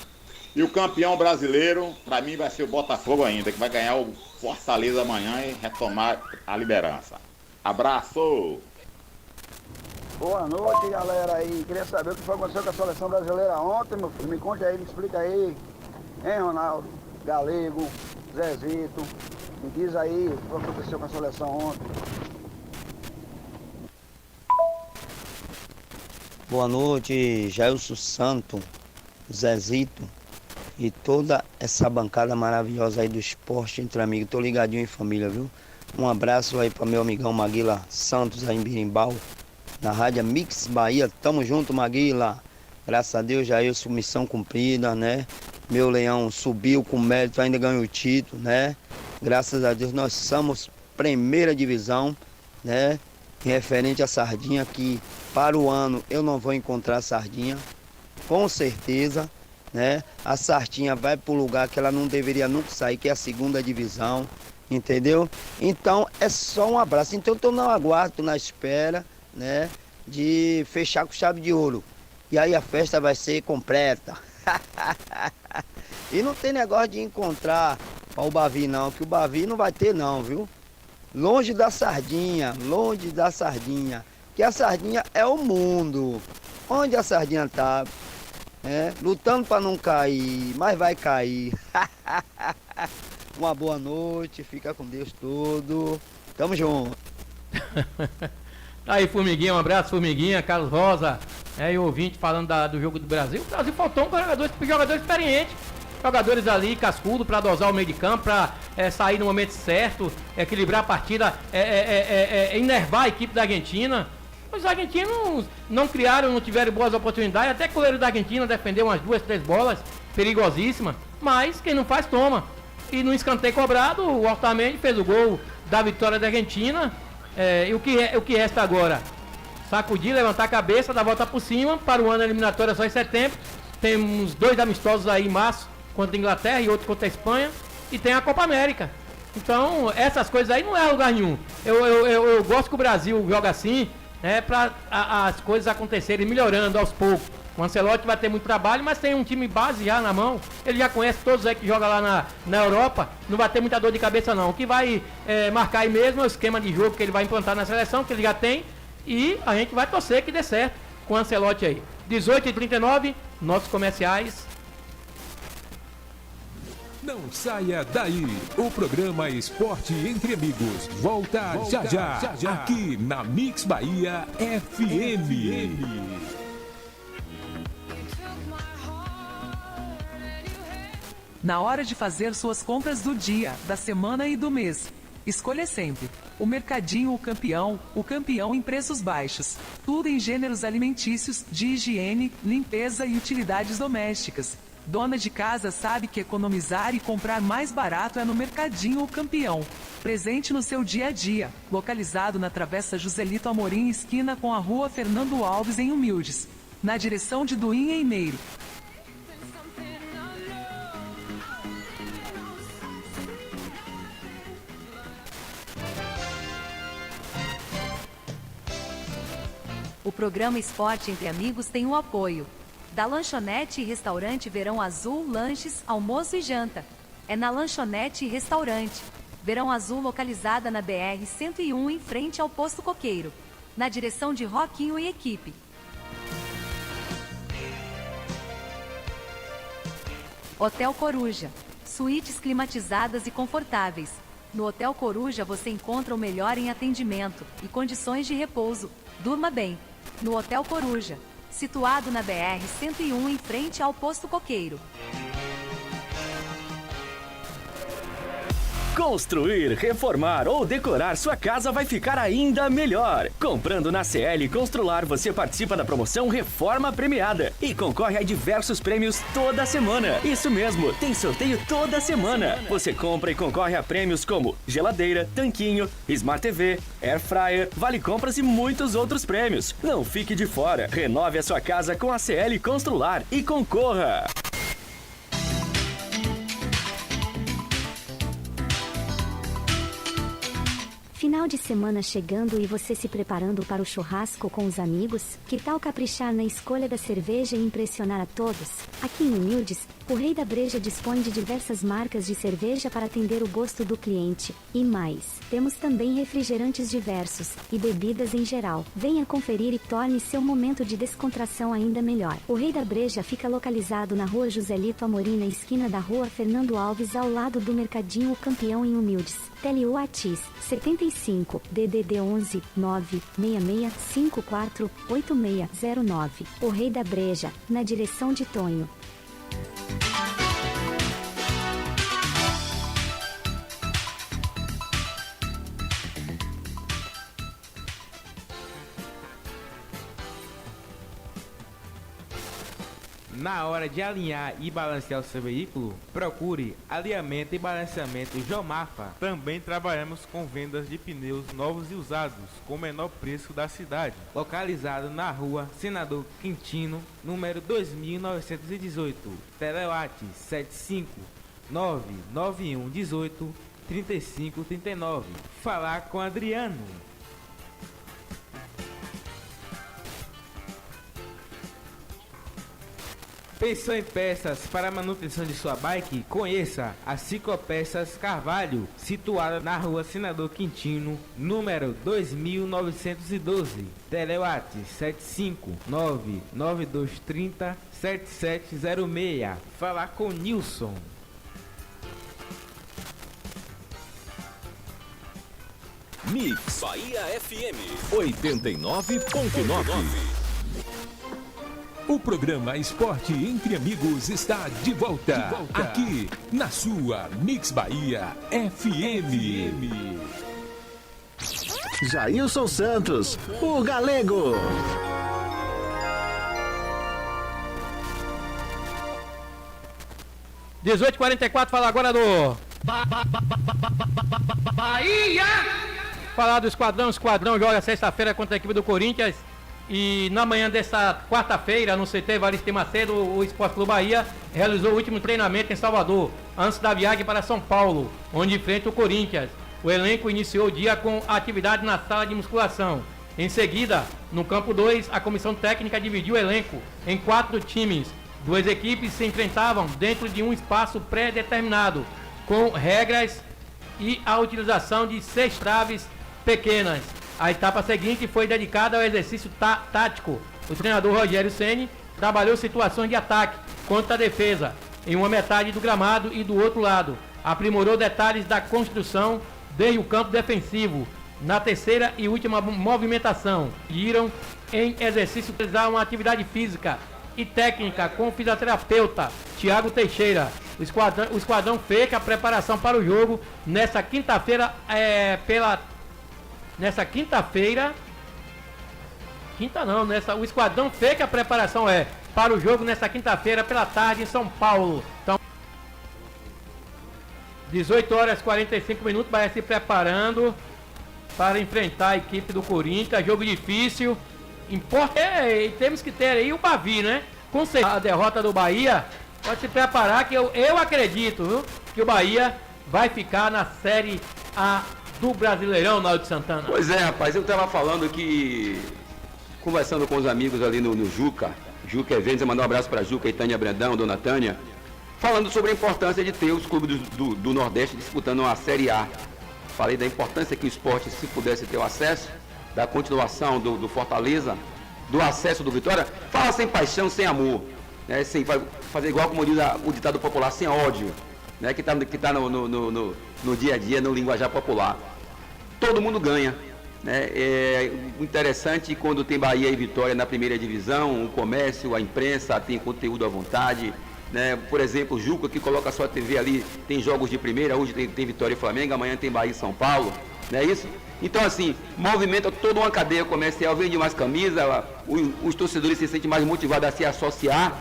E o campeão brasileiro, para mim, vai ser o Botafogo ainda, que vai ganhar o Fortaleza amanhã e retomar a liderança. Abraço! Boa noite, galera aí. Queria saber o que foi acontecer com a seleção brasileira ontem, meu filho. Me conte aí, me explica aí. Hein, Ronaldo? Galego, Zezito. Me diz aí o que aconteceu com a seleção ontem. Boa noite, Jailson Santo, Zezito e toda essa bancada maravilhosa aí do esporte entre amigos. Tô ligadinho em família, viu? Um abraço aí para meu amigão Maguila Santos aí em Birimbau, na Rádio Mix Bahia. Tamo junto, Maguila. Graças a Deus, Jailson, missão cumprida, né? Meu leão subiu com mérito, ainda ganhou o título, né? Graças a Deus, nós somos primeira divisão, né? Referente à sardinha, que para o ano eu não vou encontrar sardinha, com certeza, né? A sardinha vai para o lugar que ela não deveria nunca sair, que é a segunda divisão, entendeu? Então é só um abraço. Então eu tô no aguardo, tô na espera, né? De fechar com chave de ouro. E aí a festa vai ser completa. E não tem negócio de encontrar o Bavi não, que o Bavi não vai ter não, viu? Longe da sardinha, que a sardinha é o mundo. Onde a sardinha tá, lutando para não cair, mas vai cair. Uma boa noite, fica com Deus todo. Tamo junto. Aí, Formiguinha, um abraço, Formiguinha, Carlos Rosa, e o ouvinte falando do jogo do Brasil. O Brasil faltou um jogador experiente. jogadores ali cascudo para dosar o meio de campo, para sair no momento certo, equilibrar a partida, enervar a equipe da Argentina. Os argentinos não criaram, não tiveram boas oportunidades, até que o goleiro da Argentina defendeu umas 2, 3 bolas perigosíssimas, mas quem não faz toma. E no escanteio cobrado, o Otamendi fez o gol da vitória da Argentina. E o que resta agora? Sacudir, levantar a cabeça, dar a volta por cima. Para o ano eliminatório só em setembro. Temos 2 amistosos aí em março, contra a Inglaterra e outro contra a Espanha. E tem a Copa América. Então, essas coisas aí não é lugar nenhum. Eu gosto que o Brasil joga assim, para as coisas acontecerem melhorando aos poucos. O Ancelotti vai ter muito trabalho, mas tem um time base já na mão. Ele já conhece todos aí que jogam lá na Europa. Não vai ter muita dor de cabeça não. O que vai marcar aí mesmo é o esquema de jogo que ele vai implantar na seleção, que ele já tem. E a gente vai torcer que dê certo com o Ancelotti aí. 18h39, nossos comerciais. Não saia daí. O programa Esporte Entre Amigos volta já. Aqui na Mix Bahia FM. Na hora de fazer suas compras do dia, da semana e do mês, escolha sempre o Mercadinho O Campeão em preços baixos. Tudo em gêneros alimentícios, de higiene, limpeza e utilidades domésticas. Dona de casa sabe que economizar e comprar mais barato é no Mercadinho O Campeão. Presente no seu dia a dia. Localizado na Travessa Joselito Amorim, esquina com a Rua Fernando Alves, em Humildes. Na direção de Duim, em Meire. O programa Esporte Entre Amigos tem o apoio da Lanchonete e Restaurante Verão Azul, lanches, almoço e janta. É na Lanchonete e Restaurante Verão Azul, localizada na BR-101, em frente ao Posto Coqueiro, na direção de Roquinho e equipe. Hotel Coruja, suítes climatizadas e confortáveis. No Hotel Coruja você encontra o melhor em atendimento e condições de repouso. Durma bem no Hotel Coruja, situado na BR-101, em frente ao Posto Coqueiro. Construir, reformar ou decorar sua casa vai ficar ainda melhor. Comprando na CL Constrular, você participa da promoção Reforma Premiada e concorre a diversos prêmios toda semana. Isso mesmo, tem sorteio toda semana. Você compra e concorre a prêmios como geladeira, tanquinho, Smart TV, Air Fryer, Vale Compras e muitos outros prêmios. Não fique de fora. Renove a sua casa com a CL Constrular e concorra. Final de semana chegando e você se preparando para o churrasco com os amigos? Que tal caprichar na escolha da cerveja e impressionar a todos? Aqui em Humildes, o Rei da Breja dispõe de diversas marcas de cerveja para atender o gosto do cliente. E mais, temos também refrigerantes diversos e bebidas em geral. Venha conferir e torne seu momento de descontração ainda melhor. O Rei da Breja fica localizado na Rua Joselito Amorim, na esquina da Rua Fernando Alves, ao lado do Mercadinho O Campeão, em Humildes. Tele Whats 75 DDD 11 966 54 8609. O Rei da Breja, na direção de Tonho. Na hora de alinhar e balancear o seu veículo, procure alinhamento e balanceamento Jomafa. Também trabalhamos com vendas de pneus novos e usados, com o menor preço da cidade. Localizado na Rua Senador Quintino, número 2918. Telewhats 75 991 18 35 39. Falar com Adriano. Pensou em peças para a manutenção de sua bike? Conheça a Ciclopeças Carvalho, situada na Rua Senador Quintino, número 2912. Telewhats 7599230 7706. Falar com Nilson. Mix Bahia FM 89.9. O programa Esporte Entre Amigos está de volta. Aqui na sua Mix Bahia FM. Jailson Santos, o Galego. (18:44) Fala agora do Bahia. Falar do Esquadrão. O Esquadrão joga sexta-feira contra a equipe do Corinthians. E na manhã dessa quarta-feira, no CT Evaristo Macedo, o Esporte Clube Bahia realizou o último treinamento em Salvador, antes da viagem para São Paulo, onde enfrenta o Corinthians. O elenco iniciou o dia com atividade na sala de musculação. Em seguida, no campo 2, a comissão técnica dividiu o elenco em 4 times. 2 equipes se enfrentavam dentro de um espaço pré-determinado, com regras e a utilização de 6 traves pequenas. A etapa seguinte foi dedicada ao exercício tático. O treinador Rogério Ceni trabalhou situações de ataque contra a defesa, em uma metade do gramado e do outro lado. Aprimorou detalhes da construção desde o campo defensivo. Na terceira e última movimentação, iram em exercício utilizar uma atividade física e técnica com o fisioterapeuta Thiago Teixeira. O esquadrão fez a preparação para o jogo nessa quinta-feira o Esquadrão fez a preparação para o jogo nessa quinta-feira pela tarde em São Paulo. Então, 18h45, vai se preparando para enfrentar a equipe do Corinthians. Jogo difícil. Temos que ter aí o Bavi, né? Com certeza a derrota do Bahia, pode se preparar que eu acredito, viu, que o Bahia vai ficar na Série A do Brasileirão, Naldo Santana. Pois é, rapaz, eu estava falando que, conversando com os amigos ali no Juca Eventos, mandar um abraço para Juca e Tânia Brandão, Dona Tânia, falando sobre a importância de ter os clubes do Nordeste disputando a Série A. Falei da importância que o esporte, se pudesse ter o acesso, da continuação do Fortaleza, do acesso do Vitória, fala sem paixão, sem amor, né? Sem fazer igual como diz o ditado popular, sem ódio, né? Que tá no dia a dia, no linguajar popular. Todo mundo ganha, né? É interessante quando tem Bahia e Vitória na primeira divisão, o comércio, a imprensa tem conteúdo à vontade, né? Por exemplo, o Juca, que coloca a sua TV ali, tem jogos de primeira, hoje tem Vitória e Flamengo, amanhã tem Bahia e São Paulo, não é isso? Então, assim, movimenta toda uma cadeia comercial, vende mais camisa, os torcedores se sentem mais motivados a se associar.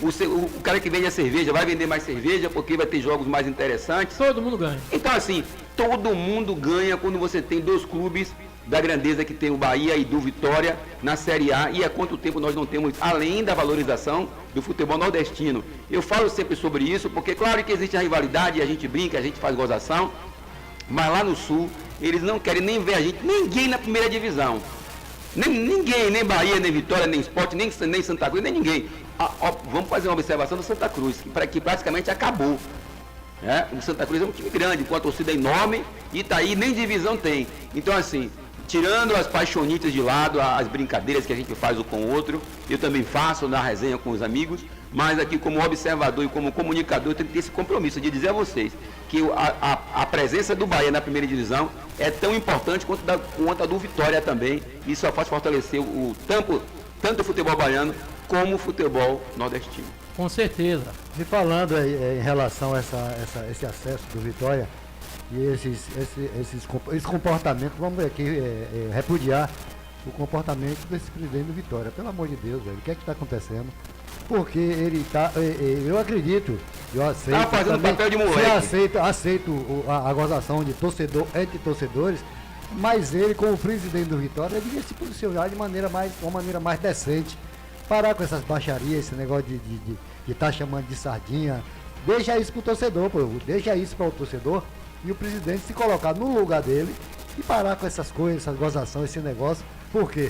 O cara que vende a cerveja vai vender mais cerveja porque vai ter jogos mais interessantes. Todo mundo ganha. Então, assim, todo mundo ganha quando você tem 2 clubes da grandeza que tem o Bahia e do Vitória na Série A. E há quanto tempo nós não temos, além da valorização do futebol nordestino. Eu falo sempre sobre isso porque, claro que existe a rivalidade, a gente brinca, a gente faz gozação, mas lá no Sul, eles não querem nem ver a gente, ninguém na primeira divisão. Ninguém, nem Bahia, nem Vitória, nem Sport, nem Santa Cruz, nem ninguém. Vamos fazer uma observação do Santa Cruz, que praticamente acabou. O Santa Cruz é um time grande, com a torcida enorme, e tá aí, nem divisão tem. Então, assim, tirando as paixonitas de lado, as brincadeiras que a gente faz um com o outro, eu também faço na resenha com os amigos, mas aqui como observador e como comunicador eu tenho que ter esse compromisso de dizer a vocês que a presença do Bahia na primeira divisão é tão importante quanto a do Vitória também. Isso só faz fortalecer tanto o futebol baiano como o futebol nordestino. Com certeza. E falando em relação a esse acesso do Vitória e esse comportamento, vamos aqui repudiar o comportamento desse presidente do Vitória. Pelo amor de Deus, velho, o que é que está acontecendo? Porque ele tá, eu acredito, eu aceito, fazendo papel de moleque. aceito a gozação de torcedor entre torcedores, mas ele, como presidente do Vitória, ele devia se posicionar de uma maneira mais decente, parar com essas baixarias, esse negócio de estar chamando de sardinha. Deixa isso pro torcedor, pô, deixa isso para o torcedor e o presidente se colocar no lugar dele e parar com essas coisas, essas gozações, esse negócio, porque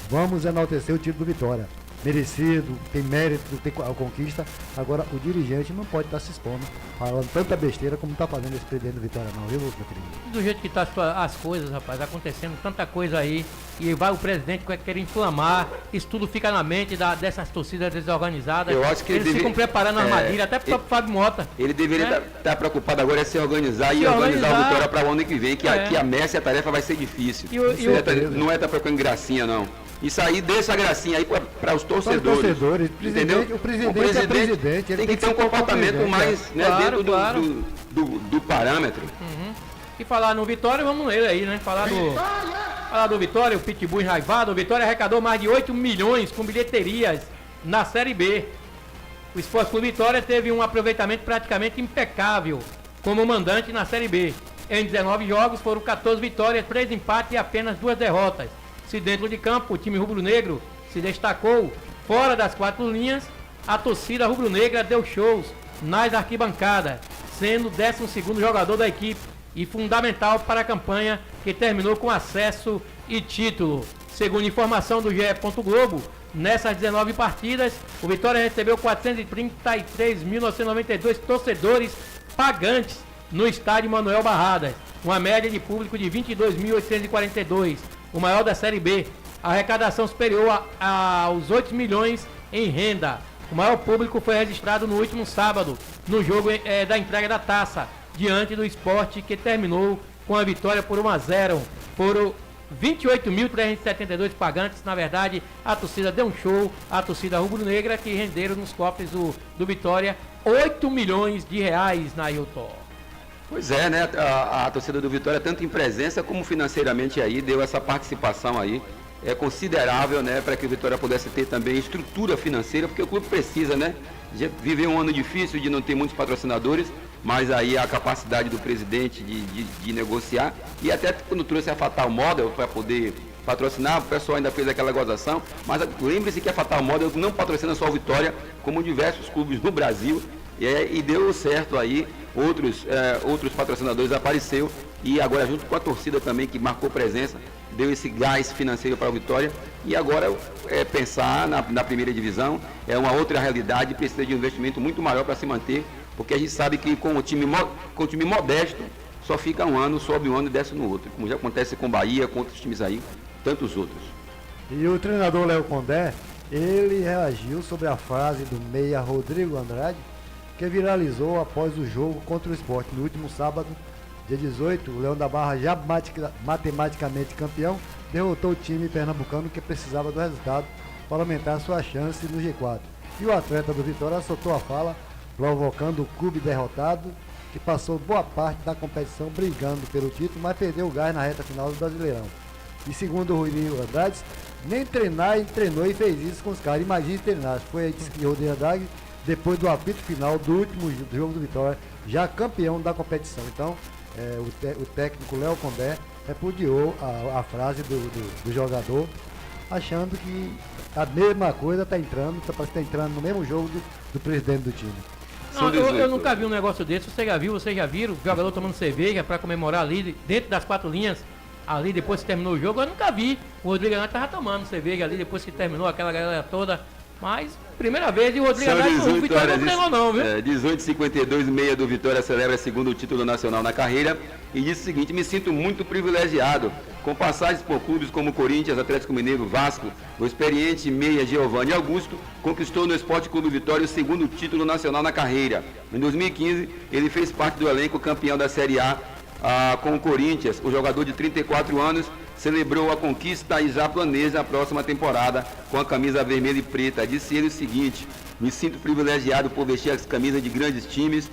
vamos enaltecer o título do Vitória. Merecido, tem mérito, tem a conquista. Agora o dirigente não pode estar se expondo, falando tanta besteira como está fazendo esse presidente do Vitória, não, viu, meu querido? Do jeito que tá as coisas, rapaz, acontecendo tanta coisa aí, e vai o presidente querer inflamar, isso tudo fica na mente dessas torcidas desorganizadas. Eu acho que eles ficam preparando a armadilha, até pro Fábio Mota. Ele deveria estar preocupado agora se organizar e organizar o Vitória para o ano que vem, que a messa e a tarefa vai ser difícil. Não é estar procurando gracinha, não. Isso aí deixa a gracinha aí para os torcedores. Para os torcedores, entendeu? O presidente é presidente. Tem que ter um comportamento mais dentro do parâmetro. E falar no Vitória, vamos nele aí, né? Falar do Vitória, o Pitbull enraivado. O Vitória arrecadou mais de 8 milhões com bilheterias na Série B. O Esporte Clube Vitória teve um aproveitamento praticamente impecável como mandante na Série B. Em 19 jogos foram 14 vitórias, 3 empates e apenas 2 derrotas. Se dentro de campo o time rubro-negro se destacou fora das 4 linhas, a torcida rubro-negra deu shows nas arquibancadas, sendo o 12º jogador da equipe e fundamental para a campanha que terminou com acesso e título. Segundo informação do GE. Globo, nessas 19 partidas, o Vitória recebeu 433.992 torcedores pagantes no estádio Manuel Barradas, uma média de público de 22.842, o maior da Série B. A arrecadação superior aos 8 milhões em renda. O maior público foi registrado no último sábado, no jogo da entrega da taça, diante do Sport, que terminou com a vitória por 1-0. Foram 28.372 pagantes. Na verdade, a torcida deu um show, a torcida rubro-negra, que renderam nos cofres do Vitória 8 milhões de reais, Nailton. Pois é, né? A torcida do Vitória, tanto em presença como financeiramente aí, deu essa participação aí considerável, né? Para que o Vitória pudesse ter também estrutura financeira, porque o clube precisa, né? Viver um ano difícil de não ter muitos patrocinadores, mas aí a capacidade do presidente de negociar, e até quando trouxe a Fatal Model para poder patrocinar, o pessoal ainda fez aquela gozação, mas lembre-se que a Fatal Model não patrocina só o Vitória, como diversos clubes no Brasil, e deu certo aí, outros patrocinadores apareceu, e agora junto com a torcida também, que marcou presença, deu esse gás financeiro para o Vitória, e agora pensar na primeira divisão é uma outra realidade, precisa de um investimento muito maior para se manter, porque a gente sabe que com o time modesto, só fica um ano, sobe um ano e desce no outro, como já acontece com Bahia, com outros times aí, tantos outros. E o treinador Léo Condé, ele reagiu sobre a frase do meia Rodrigo Andrade, que viralizou após o jogo contra o Sport. No último sábado, dia 18, o Leão da Barra, já matematicamente campeão, derrotou o time pernambucano que precisava do resultado para aumentar sua chance no G4. E o atleta do Vitória soltou a fala, provocando o clube derrotado, que passou boa parte da competição brigando pelo título, mas perdeu o gás na reta final do Brasileirão. E segundo o Rodrigo Andrade, nem treinar, ele treinou e fez isso com os caras. Imagine treinar. Foi aí que o Rodrigo Andrade, depois do apito final do último jogo do Vitória, já campeão da competição. Então, o técnico Léo Condé repudiou a frase do jogador, achando que a mesma coisa está entrando, parece que está entrando no mesmo jogo do presidente do time. Não, eu nunca vi um negócio desse. Vocês já viram o jogador tomando cerveja para comemorar ali dentro das 4 linhas, ali depois que terminou o jogo? Eu nunca vi. O Rodrigo Andrade estava tomando cerveja ali depois que terminou, aquela galera toda. Mas, primeira vez, e o Rodrigo Andrade no Vitória não treinou não, viu? 18h52, meia do Vitória celebra segundo título nacional na carreira e diz o seguinte: me sinto muito privilegiado com passagens por clubes como Corinthians, Atlético Mineiro, Vasco. O experiente meia Giovanni Augusto conquistou no Esporte Clube Vitória o segundo título nacional na carreira. Em 2015, ele fez parte do elenco campeão da Série A com o Corinthians. O jogador de 34 anos celebrou a conquista e já planeja a próxima temporada com a camisa vermelha e preta. Disse ele o seguinte: me sinto privilegiado por vestir as camisas de grandes times,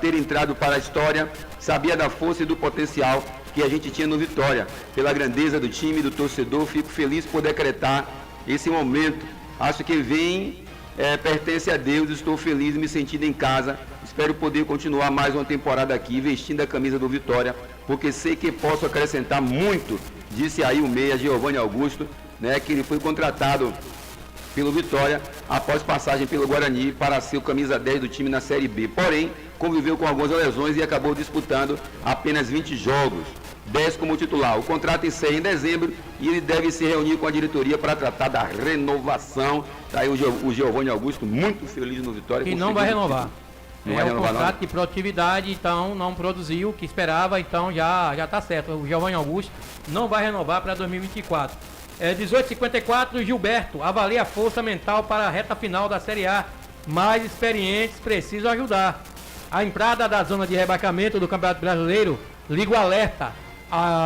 ter entrado para a história, sabia da força e do potencial que a gente tinha no Vitória. Pela grandeza do time, do torcedor, fico feliz por decretar esse momento. Acho que pertence a Deus, estou feliz e me sentindo em casa. Espero poder continuar mais uma temporada aqui, vestindo a camisa do Vitória, porque sei que posso acrescentar muito, disse aí o meia Giovanni Augusto, né, que ele foi contratado pelo Vitória após passagem pelo Guarani para ser o camisa 10 do time na Série B. Porém, conviveu com algumas lesões e acabou disputando apenas 20 jogos, 10 como titular. O contrato encerra em dezembro e ele deve se reunir com a diretoria para tratar da renovação. Tá aí o Giovanni Augusto, muito feliz no Vitória. E não vai renovar. Um contrato de produtividade, então não produziu o que esperava, então já está certo. O Giovanni Augusto não vai renovar para 2024. 18h54, Gilberto avalia a força mental para a reta final da Série A. Mais experientes precisam ajudar. A entrada da zona de rebaixamento do Campeonato Brasileiro liga o alerta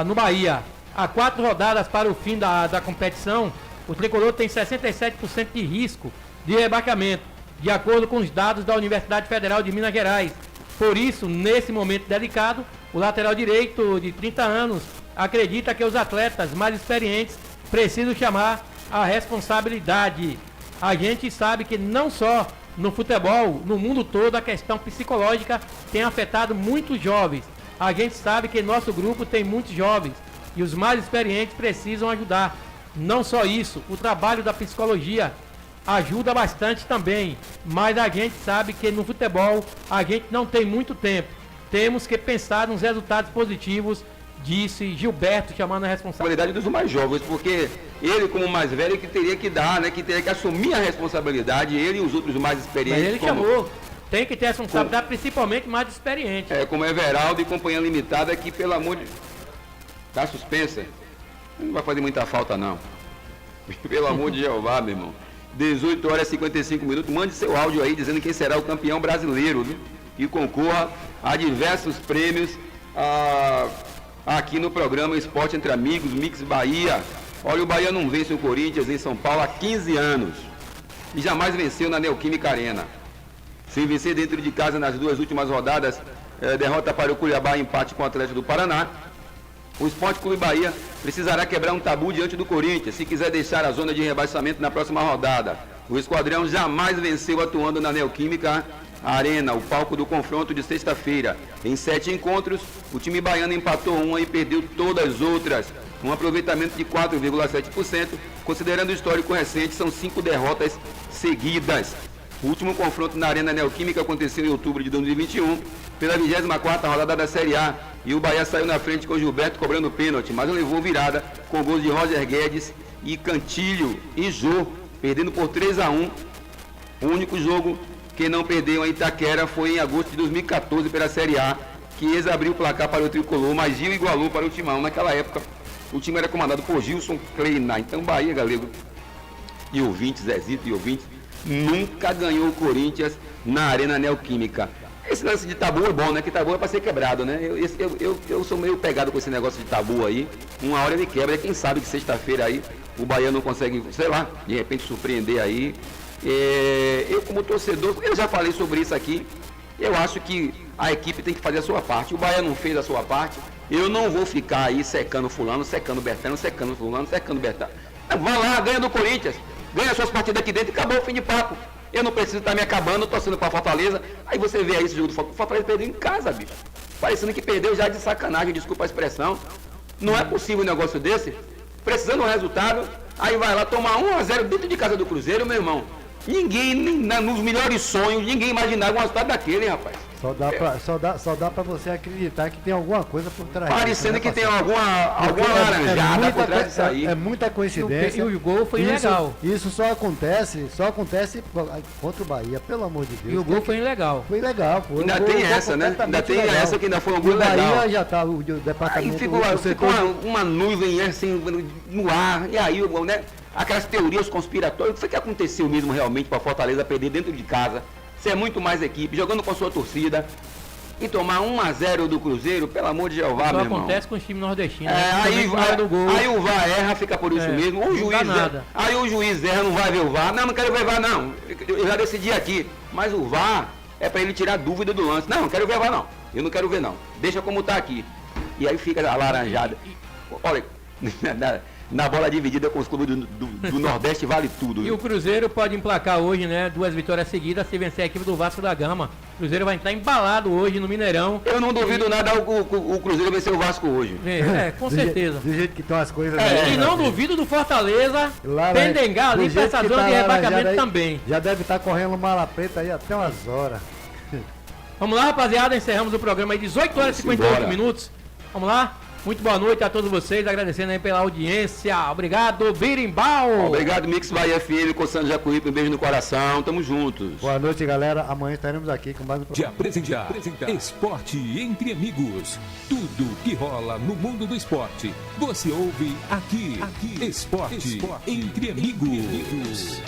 no Bahia. Há 4 rodadas para o fim da competição o Tricolor tem 67% de risco de rebaixamento, de acordo com os dados da Universidade Federal de Minas Gerais. Por isso, nesse momento delicado, o lateral direito de 30 anos acredita que os atletas mais experientes precisam chamar a responsabilidade. A gente sabe que não só no futebol, no mundo todo, a questão psicológica tem afetado muitos jovens. A gente sabe que nosso grupo tem muitos jovens e os mais experientes precisam ajudar. Não só isso, o trabalho da psicologia ajuda bastante também, mas a gente sabe que no futebol a gente não tem muito tempo. Temos que pensar nos resultados positivos, disse Gilberto, chamando a responsabilidade dos mais jovens, porque ele, como mais velho, que teria que dar, né, que teria que assumir a responsabilidade, ele e os outros mais experientes. Mas ele chamou, tem que ter responsabilidade, principalmente mais experiente. Como Everaldo e companhia limitada, que pelo amor de... Tá suspensa? Não vai fazer muita falta, não. Pelo amor de Jeová, meu irmão. 18 horas e 55 minutos. Mande seu áudio aí dizendo quem será o campeão brasileiro, viu? E concorra a diversos prêmios aqui no programa Esporte Entre Amigos, Mix Bahia. Olha, o Bahia não vence o Corinthians em São Paulo há 15 anos. E jamais venceu na Neoquímica Arena. Sem vencer dentro de casa nas duas últimas rodadas, derrota para o Cuiabá e empate com o Atlético do Paraná. O Esporte Clube Bahia precisará quebrar um tabu diante do Corinthians, se quiser deixar a zona de rebaixamento na próxima rodada. O Esquadrão jamais venceu atuando na Neoquímica Arena, o palco do confronto de sexta-feira. Em 7 encontros, o time baiano empatou uma e perdeu todas as outras. Um aproveitamento de 4,7%, considerando o histórico recente, são 5 derrotas seguidas. O último confronto na Arena Neoquímica aconteceu em outubro de 2021, pela 24ª rodada da Série A, e o Bahia saiu na frente com o Gilberto cobrando pênalti, mas levou virada com gols de Roger Guedes e Cantilho e Jô, perdendo por 3-1. O único jogo que não perdeu em Itaquera foi em agosto de 2014 pela Série A, que abriu o placar para o Tricolor, mas Gil igualou para o Timão. Naquela época, o time era comandado por Gilson Kleinar. Então, Bahia, Galego, e ouvintes, Zezito e ouvintes, nunca ganhou o Corinthians na Arena Neoquímica. Esse lance de tabu é bom, né? Que tabu é para ser quebrado, né? Eu sou meio pegado com esse negócio de tabu aí. Uma hora ele quebra. Quem sabe que sexta-feira aí o Bahia não consegue, sei lá, de repente surpreender aí. Eu como torcedor, eu já falei sobre isso aqui. Eu acho que a equipe tem que fazer a sua parte. O Bahia não fez a sua parte. Eu não vou ficar aí secando fulano, secando Bertano, secando fulano, secando Bertano. Vai lá, ganha do Corinthians. Ganha suas partidas aqui dentro e acabou o fim de papo. Eu não preciso estar me acabando, torcendo para Fortaleza. Aí você vê aí esse jogo do Fortaleza perdeu em casa, bicho. Parecendo que perdeu já de sacanagem, desculpa a expressão. Não é possível um negócio desse. Precisando de um resultado, aí vai lá tomar 1-0 dentro de casa do Cruzeiro, meu irmão. Ninguém, nos melhores sonhos, ninguém imaginava um resultado daquele, rapaz. Só dá pra você acreditar que tem alguma coisa por trás. Parecendo que tem alguma laranjada por trás disso aí. É muita coincidência. E o gol foi ilegal. Isso só acontece contra o Bahia, pelo amor de Deus. E o gol foi ilegal. Foi ilegal. Ainda tem essa, né? Ainda tem essa que ainda foi um gol legal. O Bahia já tá, o departamento... Aí ficou uma nuvem assim no ar, e aí, né? Aquelas teorias conspiratórias, o que foi que aconteceu mesmo realmente para Fortaleza perder dentro de casa? Ser muito mais equipe, jogando com a sua torcida e tomar 1-0 do Cruzeiro, pelo amor de Jeová, meu irmão. Acontece com os times nordestinos. Aí o VAR erra, fica por isso mesmo. O juiz erra, aí o juiz erra, não vai ver o VAR. Não quero ver o VAR, não. Eu já decidi aqui. Mas o VAR é para ele tirar dúvida do lance. Não quero ver o VAR, não. Eu não quero ver, não. Deixa como tá aqui. E aí fica a laranjada. Olha, na bola dividida com os clubes do Nordeste vale tudo. E o Cruzeiro pode emplacar hoje, né? 2 vitórias seguidas se vencer a equipe do Vasco da Gama. O Cruzeiro vai entrar embalado hoje no Mineirão. Eu não duvido nada o Cruzeiro vencer o Vasco hoje. Com certeza. Do jeito que estão as coisas. E não duvido do Fortaleza pendengar ali para essa zona de rebaixamento também. Já deve estar correndo mala preta aí até umas horas. Vamos lá, rapaziada. Encerramos o programa aí, 18 horas e 58 minutos. Vamos lá. Muito boa noite a todos vocês, agradecendo aí pela audiência. Obrigado, Birimbau. Obrigado, Mix Bahia FM, coçando Jacuípe, um beijo no coração, tamo juntos. Boa noite, galera. Amanhã estaremos aqui com mais um programa. De apresentar Esporte Entre Amigos. Tudo que rola no mundo do esporte. Você ouve aqui. Esporte Entre Amigos.